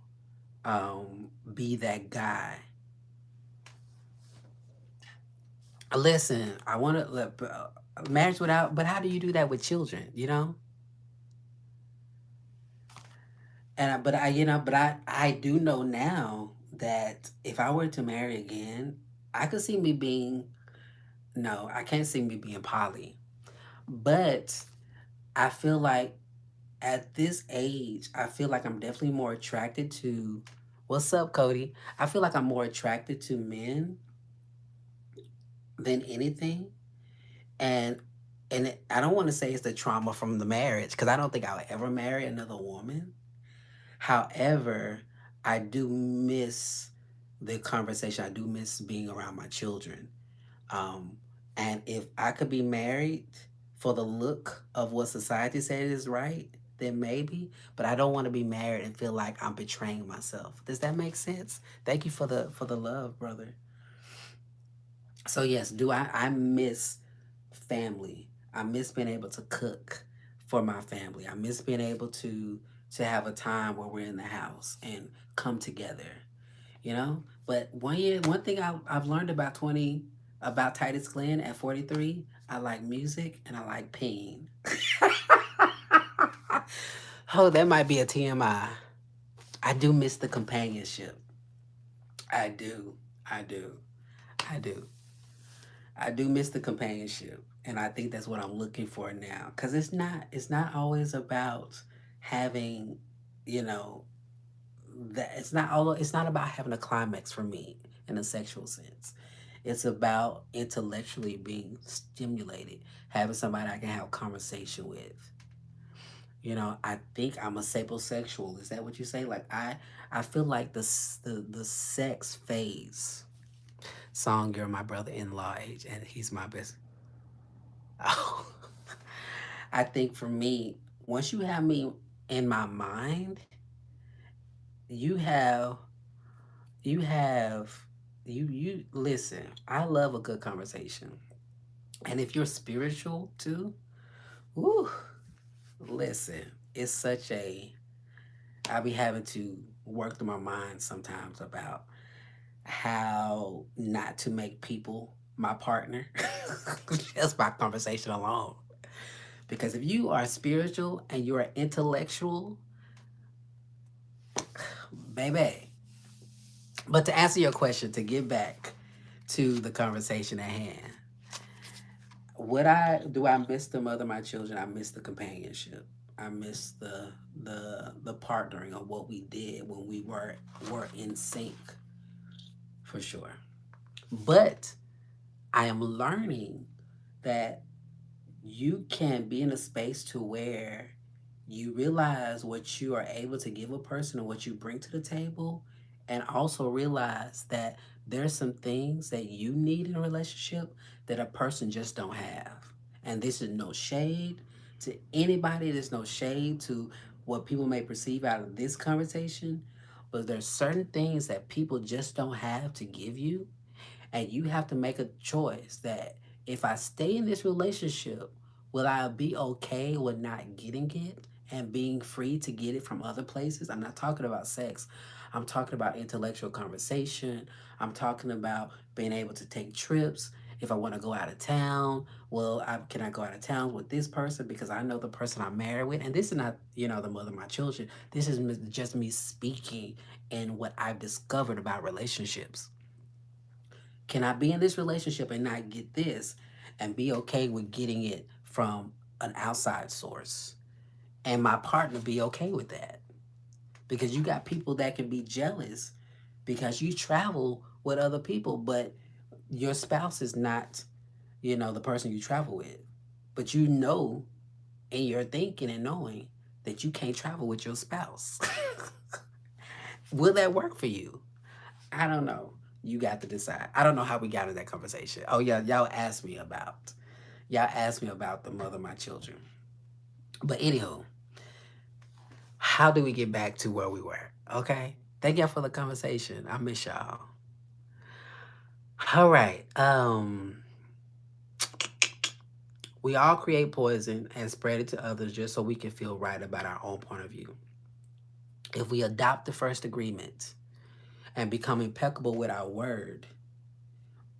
[SPEAKER 1] be that guy. Listen, I want to marriage without, but how do you do that with children? You know, but I do know now that if I were to marry again, I could see me being no, I can't see me being poly, but I feel like at this age, I feel like I'm definitely more attracted to. What's up, Cody? I feel like I'm more attracted to men than anything, and I don't want to say it's the trauma from the marriage because I don't think I would ever marry another woman. However, I do miss the conversation. I do miss being around my children. Um, and if I could be married for the look of what society says is right, then maybe. But I don't want to be married and feel like I'm betraying myself. Does that make sense? Thank you for the love, brother. So yes, do I miss family. I miss being able to cook for my family. I miss being able to have a time where we're in the house and come together, you know? But one thing I've learned about Titus Glenn at 43, I like music and I like pain. Oh, that might be a TMI. I do miss the companionship. I do. I do. I do. I do miss the companionship, and I think that's what I'm looking for now. Cause it's not always about having, you know, that it's not about having a climax for me in a sexual sense. It's about intellectually being stimulated, having somebody I can have conversation with. I think I'm a sapiosexual. Is that what you say? Like I feel like the sex phase. Song, you're my brother-in-law age, and he's my best. Oh, I think for me, once you have me in my mind, you have you have you listen. I love a good conversation, and if you're spiritual too, woo, listen. It's such a I be having to work through my mind sometimes about how not to make people my partner just by conversation alone. Because if you are spiritual and you are intellectual, baby. But to answer your question, to get back to the conversation at hand, I miss the mother of my children? I miss the companionship. I miss the partnering of what we did when we were in sync for sure. But I am learning that you can be in a space to where you realize what you are able to give a person and what you bring to the table, and also realize that there's some things that you need in a relationship that a person just don't have. And this is no shade to anybody. There's no shade to what people may perceive out of this conversation, but there's certain things that people just don't have to give you, and you have to make a choice that if I stay in this relationship, will I be okay with not getting it and being free to get it from other places? I'm not talking about sex. I'm talking about intellectual conversation. I'm talking about being able to take trips. If I want to go out of town, can I go out of town with this person because I know the person I'm married with? And this is not, the mother of my children. This is just me speaking and what I've discovered about relationships. Can I be in this relationship and not get this and be okay with getting it from an outside source? And my partner be okay with that? Because you got people that can be jealous because you travel with other people, but your spouse is not, the person you travel with. But in your thinking and knowing that you can't travel with your spouse. Will that work for you? I don't know. You got to decide. I don't know how we got in that conversation. Oh yeah, y'all asked me about the mother of my children. But anyhow, how do we get back to where we were? Okay. Thank y'all for the conversation. I miss y'all. All right. We all create poison and spread it to others just so we can feel right about our own point of view. If we adopt the first agreement and become impeccable with our word,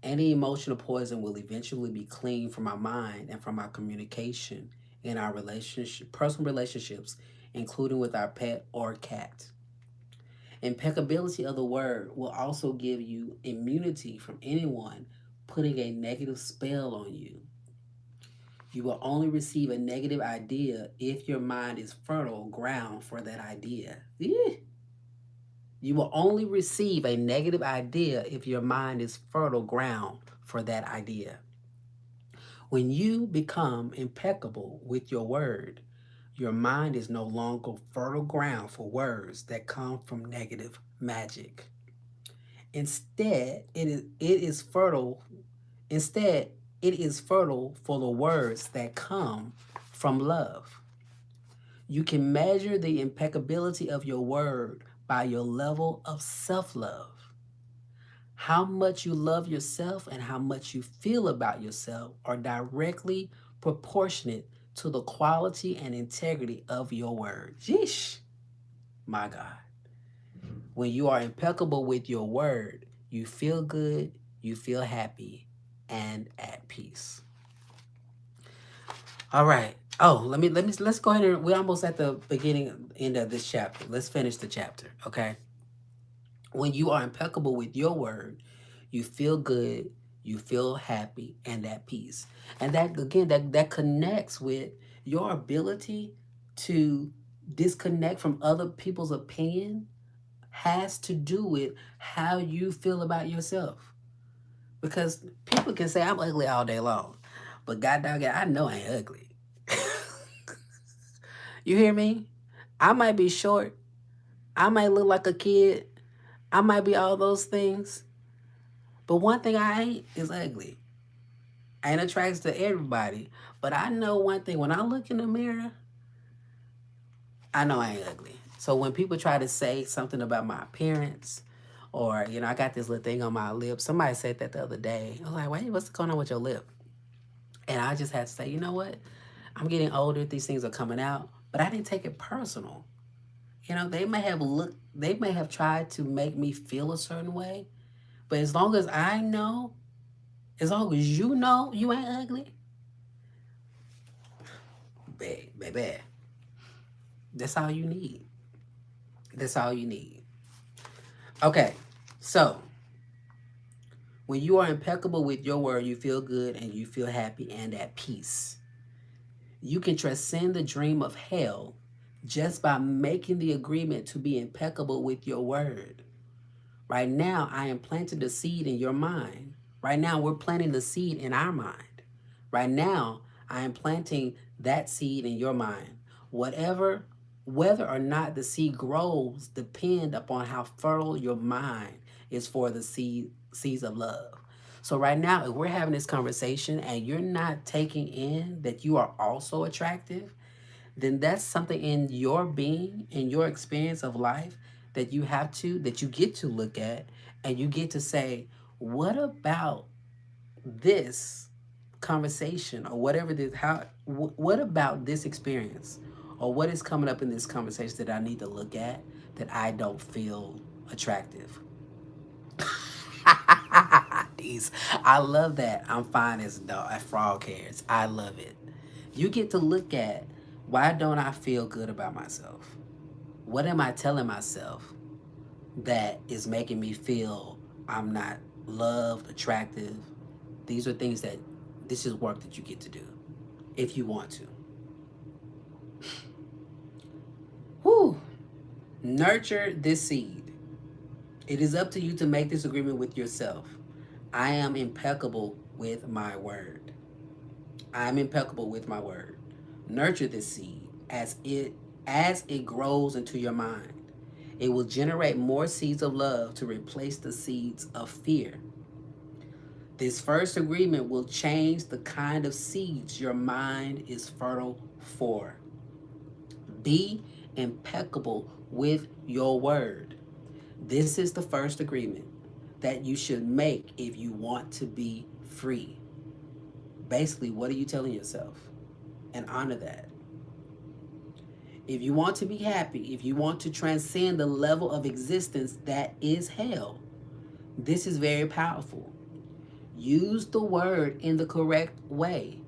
[SPEAKER 1] any emotional poison will eventually be cleaned from our mind and from our communication in our personal relationships, including with our pet or cat. Impeccability of the word will also give you immunity from anyone putting a negative spell on you. You will only receive a negative idea if your mind is fertile ground for that idea. Yeah. You will only receive a negative idea if your mind is fertile ground for that idea. When you become impeccable with your word, your mind is no longer fertile ground for words that come from negative magic. Instead, Instead, it is fertile for the words that come from love. You can measure the impeccability of your word by your level of self love. How much you love yourself and how much you feel about yourself are directly proportionate to the quality and integrity of your words. Yeesh, my God. When you are impeccable with your word, you feel good, you feel happy, and at peace. All right. Oh, let's go ahead and we're almost at the beginning end of this chapter. Let's finish the chapter, okay? When you are impeccable with your word, you feel good, you feel happy, and at peace. And that again, that connects with your ability to disconnect from other people's opinion has to do with how you feel about yourself. Because people can say I'm ugly all day long, but God dog it, I know I ain't ugly. You hear me? I might be short. I might look like a kid. I might be all those things. But one thing I ain't is ugly. I ain't attracted to everybody. But I know one thing. When I look in the mirror, I know I ain't ugly. So when people try to say something about my appearance, or, I got this little thing on my lip. Somebody said that the other day. I was like, wait, what's going on with your lip? And I just had to say, you know what? I'm getting older. These things are coming out. But I didn't take it personal. They may have tried to make me feel a certain way. But as long as I know, as long as you know you ain't ugly, baby, that's all you need. That's all you need. Okay, so when you are impeccable with your word, you feel good and you feel happy and at peace. You can transcend the dream of hell just by making the agreement to be impeccable with your word. Right now, I am planting the seed in your mind. Right now, we're planting the seed in our mind. Right now, I am planting that seed in your mind. Whatever, whether or not the seed grows, depend upon how fertile your mind is for the seeds of love. So right now, if we're having this conversation and you're not taking in that you are also attractive, then that's something in your being, in your experience of life that you get to look at and you get to say, what about this conversation or whatever this, what about this experience or what is coming up in this conversation that I need to look at that I don't feel attractive? These, I love that. I'm fine as dog, as frog cares. I love it. You get to look at, why don't I feel good about myself? What am I telling myself that is making me feel I'm not loved, attractive? These are things that, this is work that you get to do if you want to. Whew. Nurture this seed. It is up to you to make this agreement with yourself. I am impeccable with my word. I'm impeccable with my word. Nurture this seed as it grows into your mind. It will generate more seeds of love to replace the seeds of fear. This first agreement will change the kind of seeds your mind is fertile for. Be impeccable with your word. This is the first agreement that you should make if you want to be free. Basically, what are you telling yourself? And honor that. If you want to be happy, if you want to transcend the level of existence that is hell, this is very powerful. Use the word in the correct way.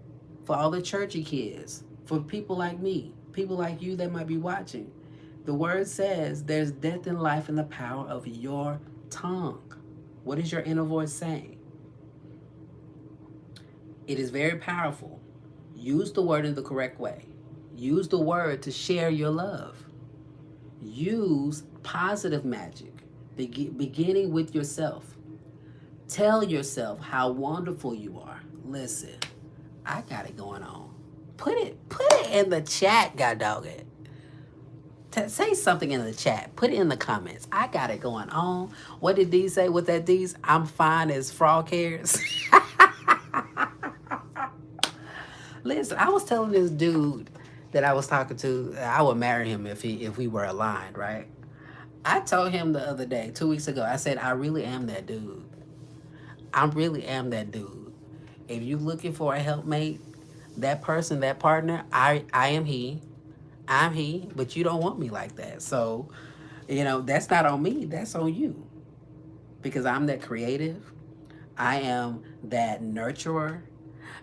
[SPEAKER 1] For all the churchy kids, for people like me, people like you that might be watching, the word says there's death and life in the power of your tongue. What is your inner voice saying? It is very powerful. Use the word in the correct way. Use the word to share your love. Use positive magic, beginning with yourself. Tell yourself how wonderful you are. Listen, I got it going on. Put it in the chat, god dog it. Say something in the chat. Put it in the comments. I got it going on. What did Dee say with that D's? I'm fine as frog hairs. Listen, I was telling this dude that I was talking to, I would marry him if we were aligned, right? I told him the other day, 2 weeks ago, I said, I really am that dude. I really am that dude. If you looking for a helpmate, that person, that partner, I am he. I'm he, but you don't want me like that. So, that's not on me. That's on you. Because I'm that creative. I am that nurturer.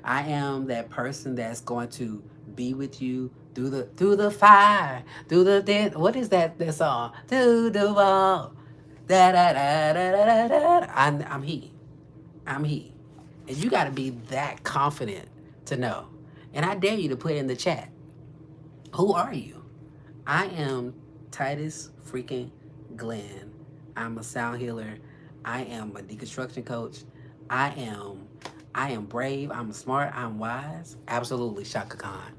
[SPEAKER 1] I am that person that's going to be with you through the fire, through the dead. What is that song? Through the wall. Da da da da da da. I'm he. I'm he. And you got to be that confident to know. And I dare you to put in the chat, who are you? I am Titus freaking Glenn. I'm a sound healer. I am a deconstruction coach. I am I am brave. I'm smart. I'm wise. Absolutely, Shaka Khan.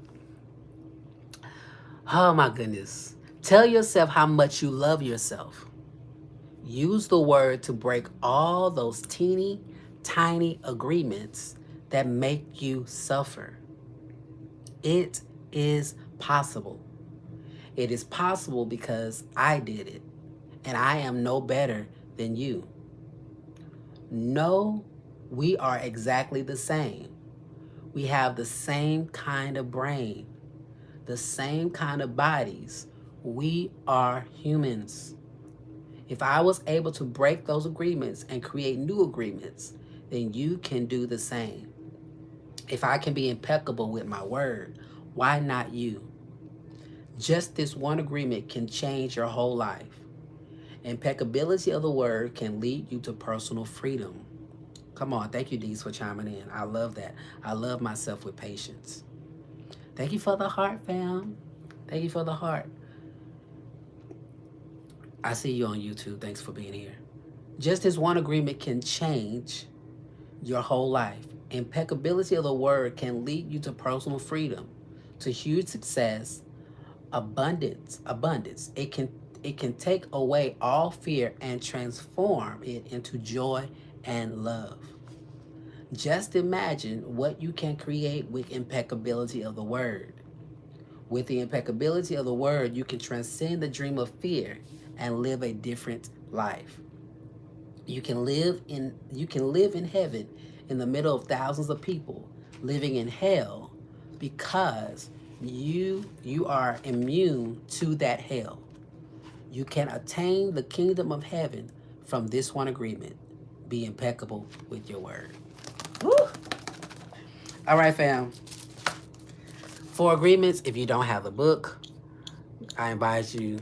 [SPEAKER 1] Oh my goodness. Tell yourself how much you love yourself. Use the word to break all those teeny tiny agreements that make you suffer. It is possible. It is possible because I did it, and I am no better than you. No, we are exactly the same. We have the same kind of brain, the same kind of bodies. We are humans. If I was able to break those agreements and create new agreements, then you can do the same. If I can be impeccable with my word, why not you? Just this one agreement can change your whole life. Impeccability of the word can lead you to personal freedom. Come on, thank you, Dees, for chiming in. I love that. I love myself with patience. Thank you for the heart, fam. Thank you for the heart. I see you on YouTube. Thanks for being here. Just as one agreement can change your whole life, impeccability of the word can lead you to personal freedom, to huge success, abundance. It can take away all fear and transform it into joy and love. Just imagine what you can create with impeccability of the word. With the impeccability of the word, you can transcend the dream of fear and live a different life. You can live in heaven in the middle of thousands of people living in hell because you are immune to that hell. You can attain the kingdom of heaven from this one agreement. Be impeccable with your word. Woo! All right, fam. For agreements, if you don't have the book, I advise you.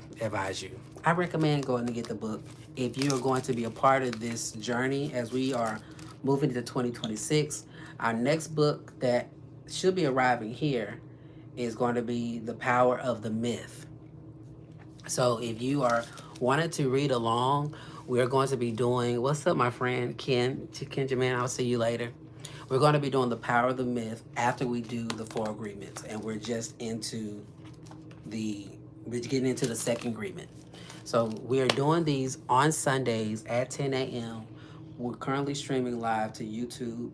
[SPEAKER 1] I recommend going to get the book. If you are going to be a part of this journey as we are moving into 2026, our next book that should be arriving here is going to be The Power of the Myth. So if you are wanting to read along, we're going to be doing, what's up, my friend Ken Jaman, I'll see you later. We're going to be doing The Power of the Myth after we do the Four Agreements, and the we're getting into the second agreement. So we are doing these on Sundays at 10 a.m. We're currently streaming live to YouTube,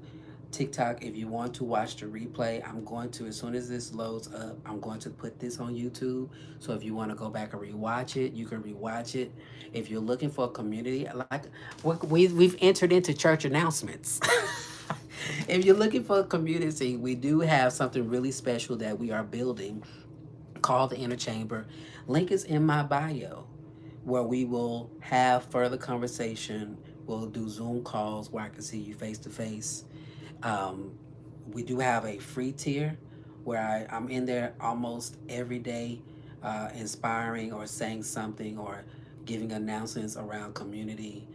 [SPEAKER 1] TikTok. If you want to watch the replay, I'm going to, as soon as this loads up, I'm going to put this on YouTube. So if you want to go back and rewatch it, you can rewatch it. If you're looking for a community, like we've entered into church announcements. If you're looking for a community, we do have something really special that we are building called the Inner Chamber. Link is in my bio, where we will have further conversation. We'll do Zoom calls where I can see you face to face. We do have a free tier where I'm in there almost every day, inspiring or saying something or giving announcements around community,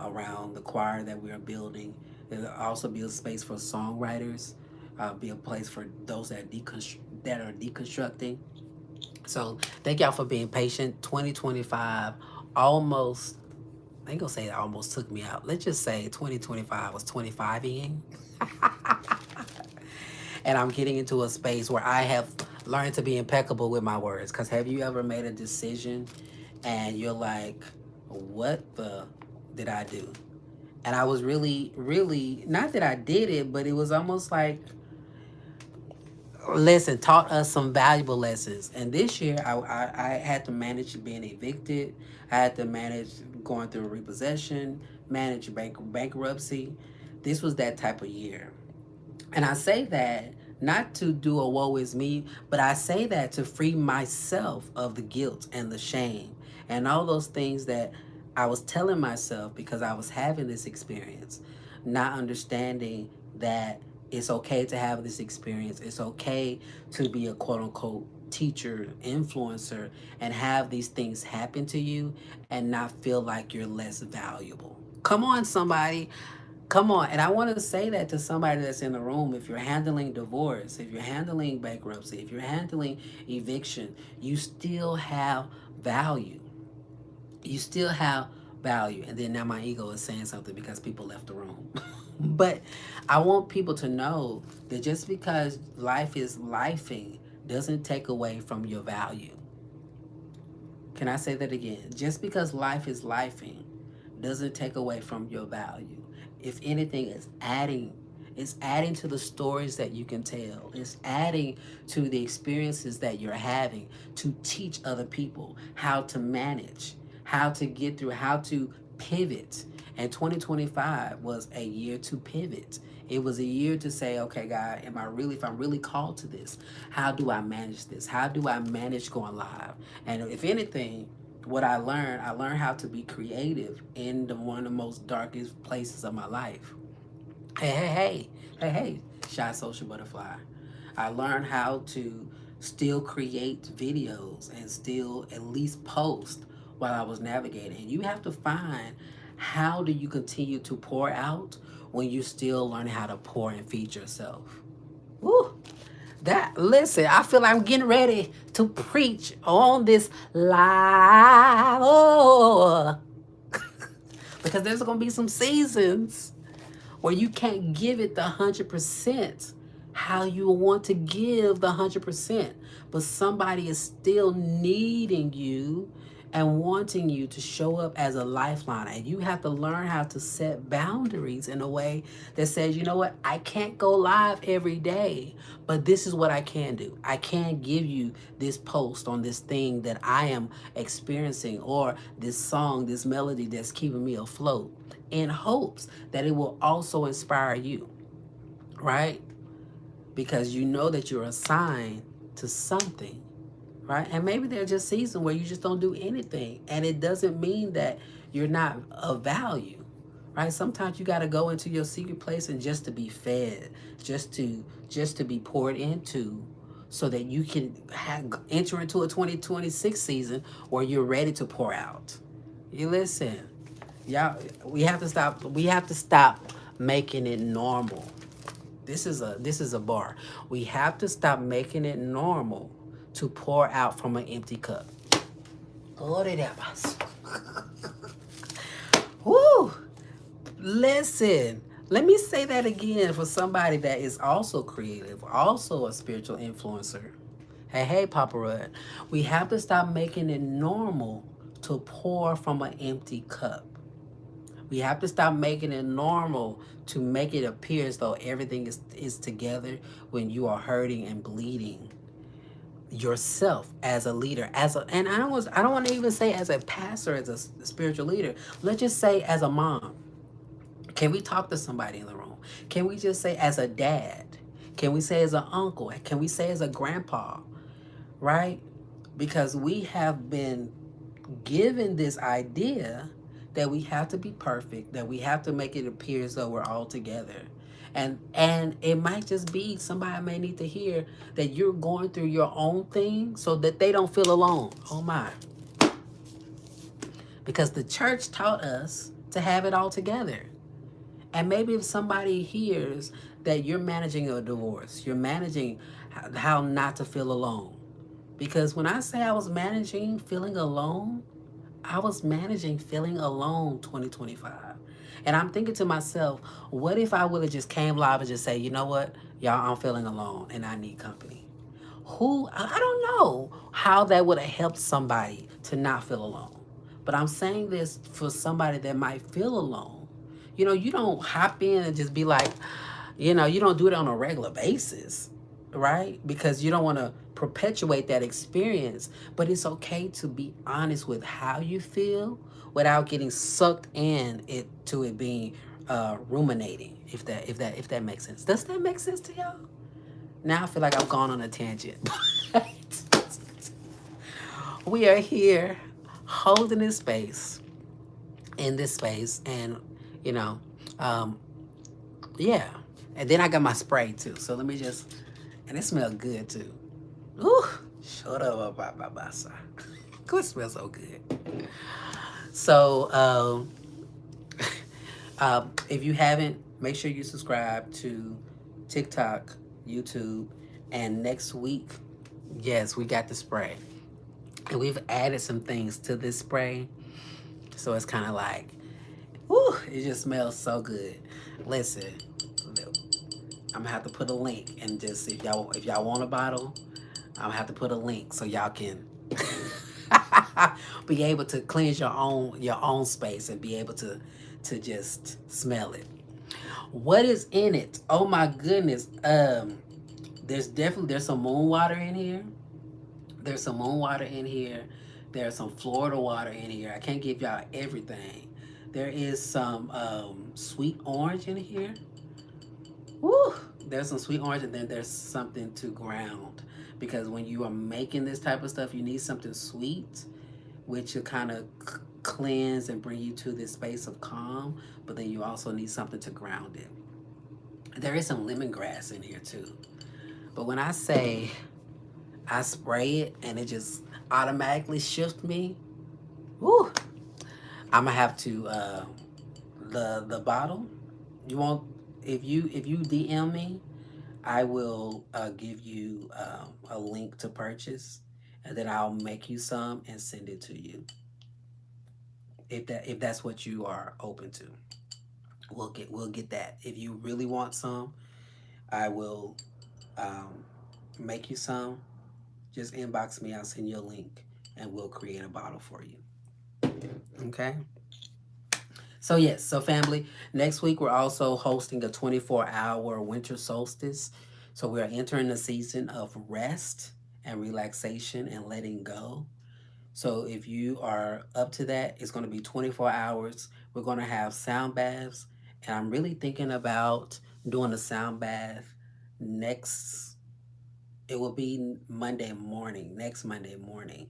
[SPEAKER 1] around the choir that we are building. There'll also be a space for songwriters, be a place for those that are deconstructing. So thank y'all for being patient. 2025 almost, I ain't gonna say it almost took me out. Let's just say 2025 was 25 in. And I'm getting into a space where I have learned to be impeccable with my words. Because have you ever made a decision and you're like, what the did I do? And I was really, really, not that I did it, but it was almost like, listen, taught us some valuable lessons. And this year, I had to manage being evicted. I had to manage going through a repossession, manage bankruptcy. This was that type of year. And I say that not to do a woe is me, but I say that to free myself of the guilt and the shame and all those things that I was telling myself because I was having this experience, not understanding that it's okay to have this experience. It's okay to be a quote unquote teacher, influencer, and have these things happen to you and not feel like you're less valuable. Come on, somebody. Come on. And I want to say that to somebody that's in the room. If you're handling divorce, if you're handling bankruptcy, if you're handling eviction, you still have value. You still have value. And then now my ego is saying something because people left the room. But I want people to know that just because life is lifing doesn't take away from your value. Can I say that again? Just because life is lifing doesn't take away from your value. If anything, it's adding to the stories that you can tell. It's adding to the experiences that you're having to teach other people how to manage, how to get through, how to pivot. And 2025 was a year to pivot. It was a year to say, okay, God, if I'm really called to this, how do I manage this? How do I manage going live? And if anything, what I learned how to be creative in one of the most darkest places of my life. Hey, shy social butterfly. I learned how to still create videos and still at least post while I was navigating. And you have to find how do you continue to pour out when you still learn how to pour and feed yourself. Woo! That listen, I feel like I'm getting ready to preach on this live. Oh, because there's gonna be some seasons where you can't give it the 100% how you want to give the 100%, but somebody is still needing you and wanting you to show up as a lifeline. And you have to learn how to set boundaries in a way that says, you know what, I can't go live every day, but this is what I can do. I can give you this post on this thing that I am experiencing, or this song, this melody that's keeping me afloat, in hopes that it will also inspire you, right? Because you know that you're assigned to something, right? And maybe there's just seasons where you just don't do anything, and it doesn't mean that you're not of value, right? Sometimes you got to go into your secret place and just to be fed, just to be poured into, so that you can enter into a 2026 season where you're ready to pour out. You listen, y'all. We have to stop. We have to stop making it normal. This is a bar. We have to stop making it normal to pour out from an empty cup. Oh, they that was. Woo! Listen, let me say that again for somebody that is also creative, also a spiritual influencer. Hey, Papa Rudd. We have to stop making it normal to pour from an empty cup. We have to stop making it normal to make it appear as though everything is together when you are hurting and bleeding yourself as a leader, and I don't want to even say as a pastor, as a spiritual leader. Let's just say as a mom. Can we talk to somebody in the room? Can we just say as a dad? Can we say as an uncle? Can we say as a grandpa? Right? Because we have been given this idea that we have to be perfect, that we have to make it appear as though we're all together. And it might just be somebody may need to hear that you're going through your own thing so that they don't feel alone. Oh my. Because the church taught us to have it all together. And maybe if somebody hears that you're managing a divorce, you're managing how not to feel alone. Because when I say I was managing feeling alone, I was managing feeling alone 2025. And I'm thinking to myself, what if I would have just came live and just say, you know what, y'all, I'm feeling alone and I need company. I don't know how that would have helped somebody to not feel alone. But I'm saying this for somebody that might feel alone. You don't hop in and just be like, you don't do it on a regular basis, right? Because you don't want to perpetuate that experience. But it's okay to be honest with how you feel without getting sucked in to it being ruminating. If that makes sense. Does that make sense to y'all? Now I feel like I've gone on a tangent. We are here holding this space, in this space, and you know, um, yeah. And then I got my spray too. So let me just, and it smells good too. Ooh, shut up about my masa. It smells so good. So, if you haven't, make sure you subscribe to TikTok, YouTube, and next week, yes, we got the spray. And we've added some things to this spray. So it's kind of like, whoo, it just smells so good. Listen, I'm gonna have to put a link, and just if y'all want a bottle, I'm gonna have to put a link so y'all can be able to cleanse your own space and be able to just smell it. What is in it? Oh my goodness. There's some moon water in here. There's some moon water in here. There's some Florida water in here. I can't give y'all everything. There is some sweet orange in here. Woo! There's some sweet orange, and then there's something to ground. Because when you are making this type of stuff, you need something sweet, which will kind of cleanse and bring you to this space of calm. But then you also need something to ground it. There is some lemongrass in here too. But when I say I spray it and it just automatically shifts me, woo! I'm gonna have to the bottle. You want, if you DM me, I will give you a link to purchase, and then I'll make you some and send it to you. If that's what you are open to, we'll get that. If you really want some, I will um, make you some. Just inbox me. I'll send you a link, and we'll create a bottle for you. Okay. So yes, so family, next week we're also hosting a 24-hour winter solstice. So we are entering a season of rest and relaxation and letting go. So if you are up to that, it's going to be 24 hours. We're going to have sound baths, and I'm really thinking about doing a sound bath next, it will be Monday morning, next Monday morning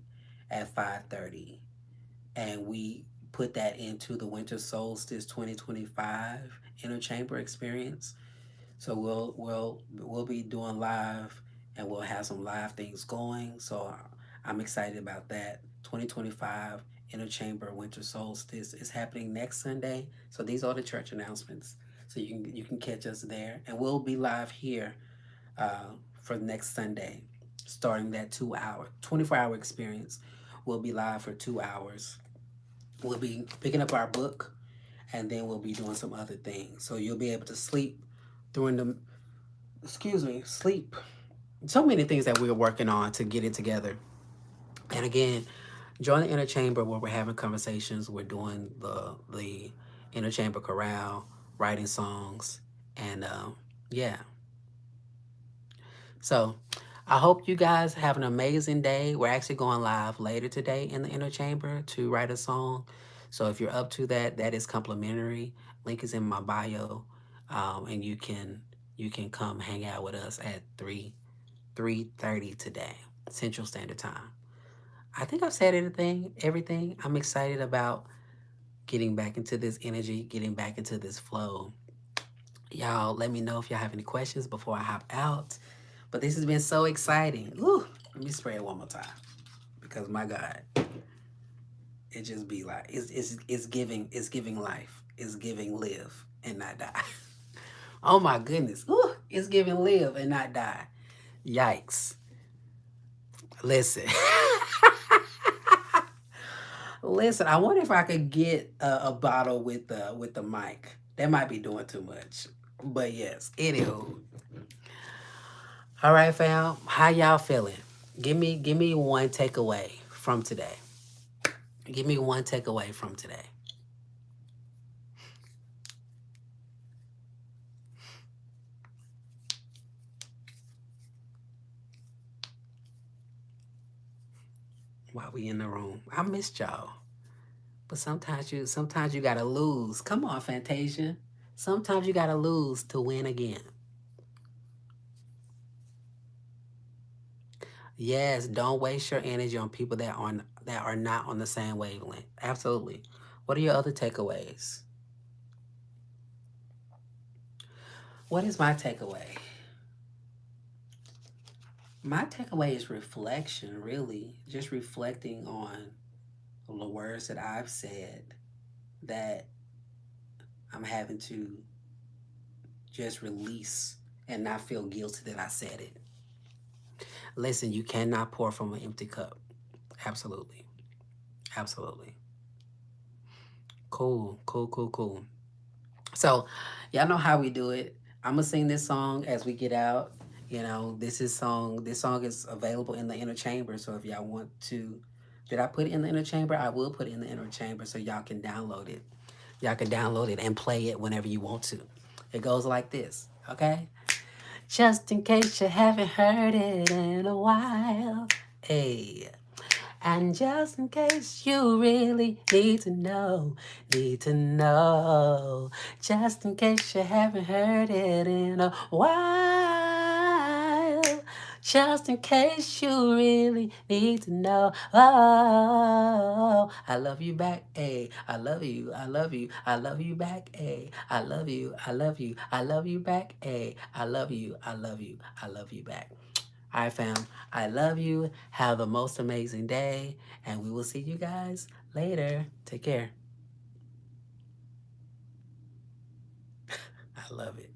[SPEAKER 1] at 5:30, and we put that into the Winter Solstice 2025 Inner Chamber experience. So we'll be doing live, and we'll have some live things going. So I'm excited about that. 2025 Inner Chamber Winter Solstice is happening next Sunday. So these are the church announcements. So you can catch us there, and we'll be live here for next Sunday, starting that 2 hour 24-hour experience. We'll be live for 2 hours. We'll be picking up our book, and then we'll be doing some other things. So you'll be able to sleep during the, sleep. So many things that we're working on to get it together. And again, join the inner chamber where we're having conversations. We're doing the inner chamber chorale, writing songs, and yeah. So I hope you guys have an amazing day. We're actually going live later today in the inner chamber to write a song. So if you're up to that, that is complimentary. Link is in my bio, and you can come hang out with us at 3:30 today, Central Standard Time. I think I've said everything. I'm excited about getting back into this energy, getting back into this flow. Y'all, let me know if y'all have any questions before I hop out. But this has been so exciting. Ooh, let me spray it one more time, because my God, it just be like it's giving life. It's giving live and not die. Oh my goodness. Ooh, it's giving live and not die. Yikes. Listen. Listen, I wonder if I could get a bottle with the mic. That might be doing too much. But yes, anywho. All right, fam. How y'all feeling? Give me one takeaway from today. Give me one takeaway from today. While we in the room, I missed y'all. But sometimes you gotta lose. Come on, Fantasia. Sometimes you got to lose to win again. Yes, don't waste your energy on people that are not on the same wavelength. Absolutely. What are your other takeaways? What is my takeaway? My takeaway is reflection, really. Just reflecting on the words that I've said that I'm having to just release and not feel guilty that I said it. Listen, you cannot pour from an empty cup. Absolutely. Absolutely. Cool, cool, cool, cool. So, y'all know how we do it. I'm gonna sing this song as we get out. You know, this song is available in the inner chamber. So if y'all want to, did I put it in the inner chamber? I will put it in the inner chamber so y'all can download it. Y'all can download it and play it whenever you want to. It goes like this, okay? Just in case you haven't heard it in a while. Hey. And just in case you really need to know, just in case you haven't heard it in a while, just in case you really need to know. Oh, I love you back, eh? I love you, I love you, I love you back, eh? I love you, I love you, I love you back, eh? I love you, I love you, I love you back. All right, fam. I love you. Have the most amazing day. And we will see you guys later. Take care. I love it.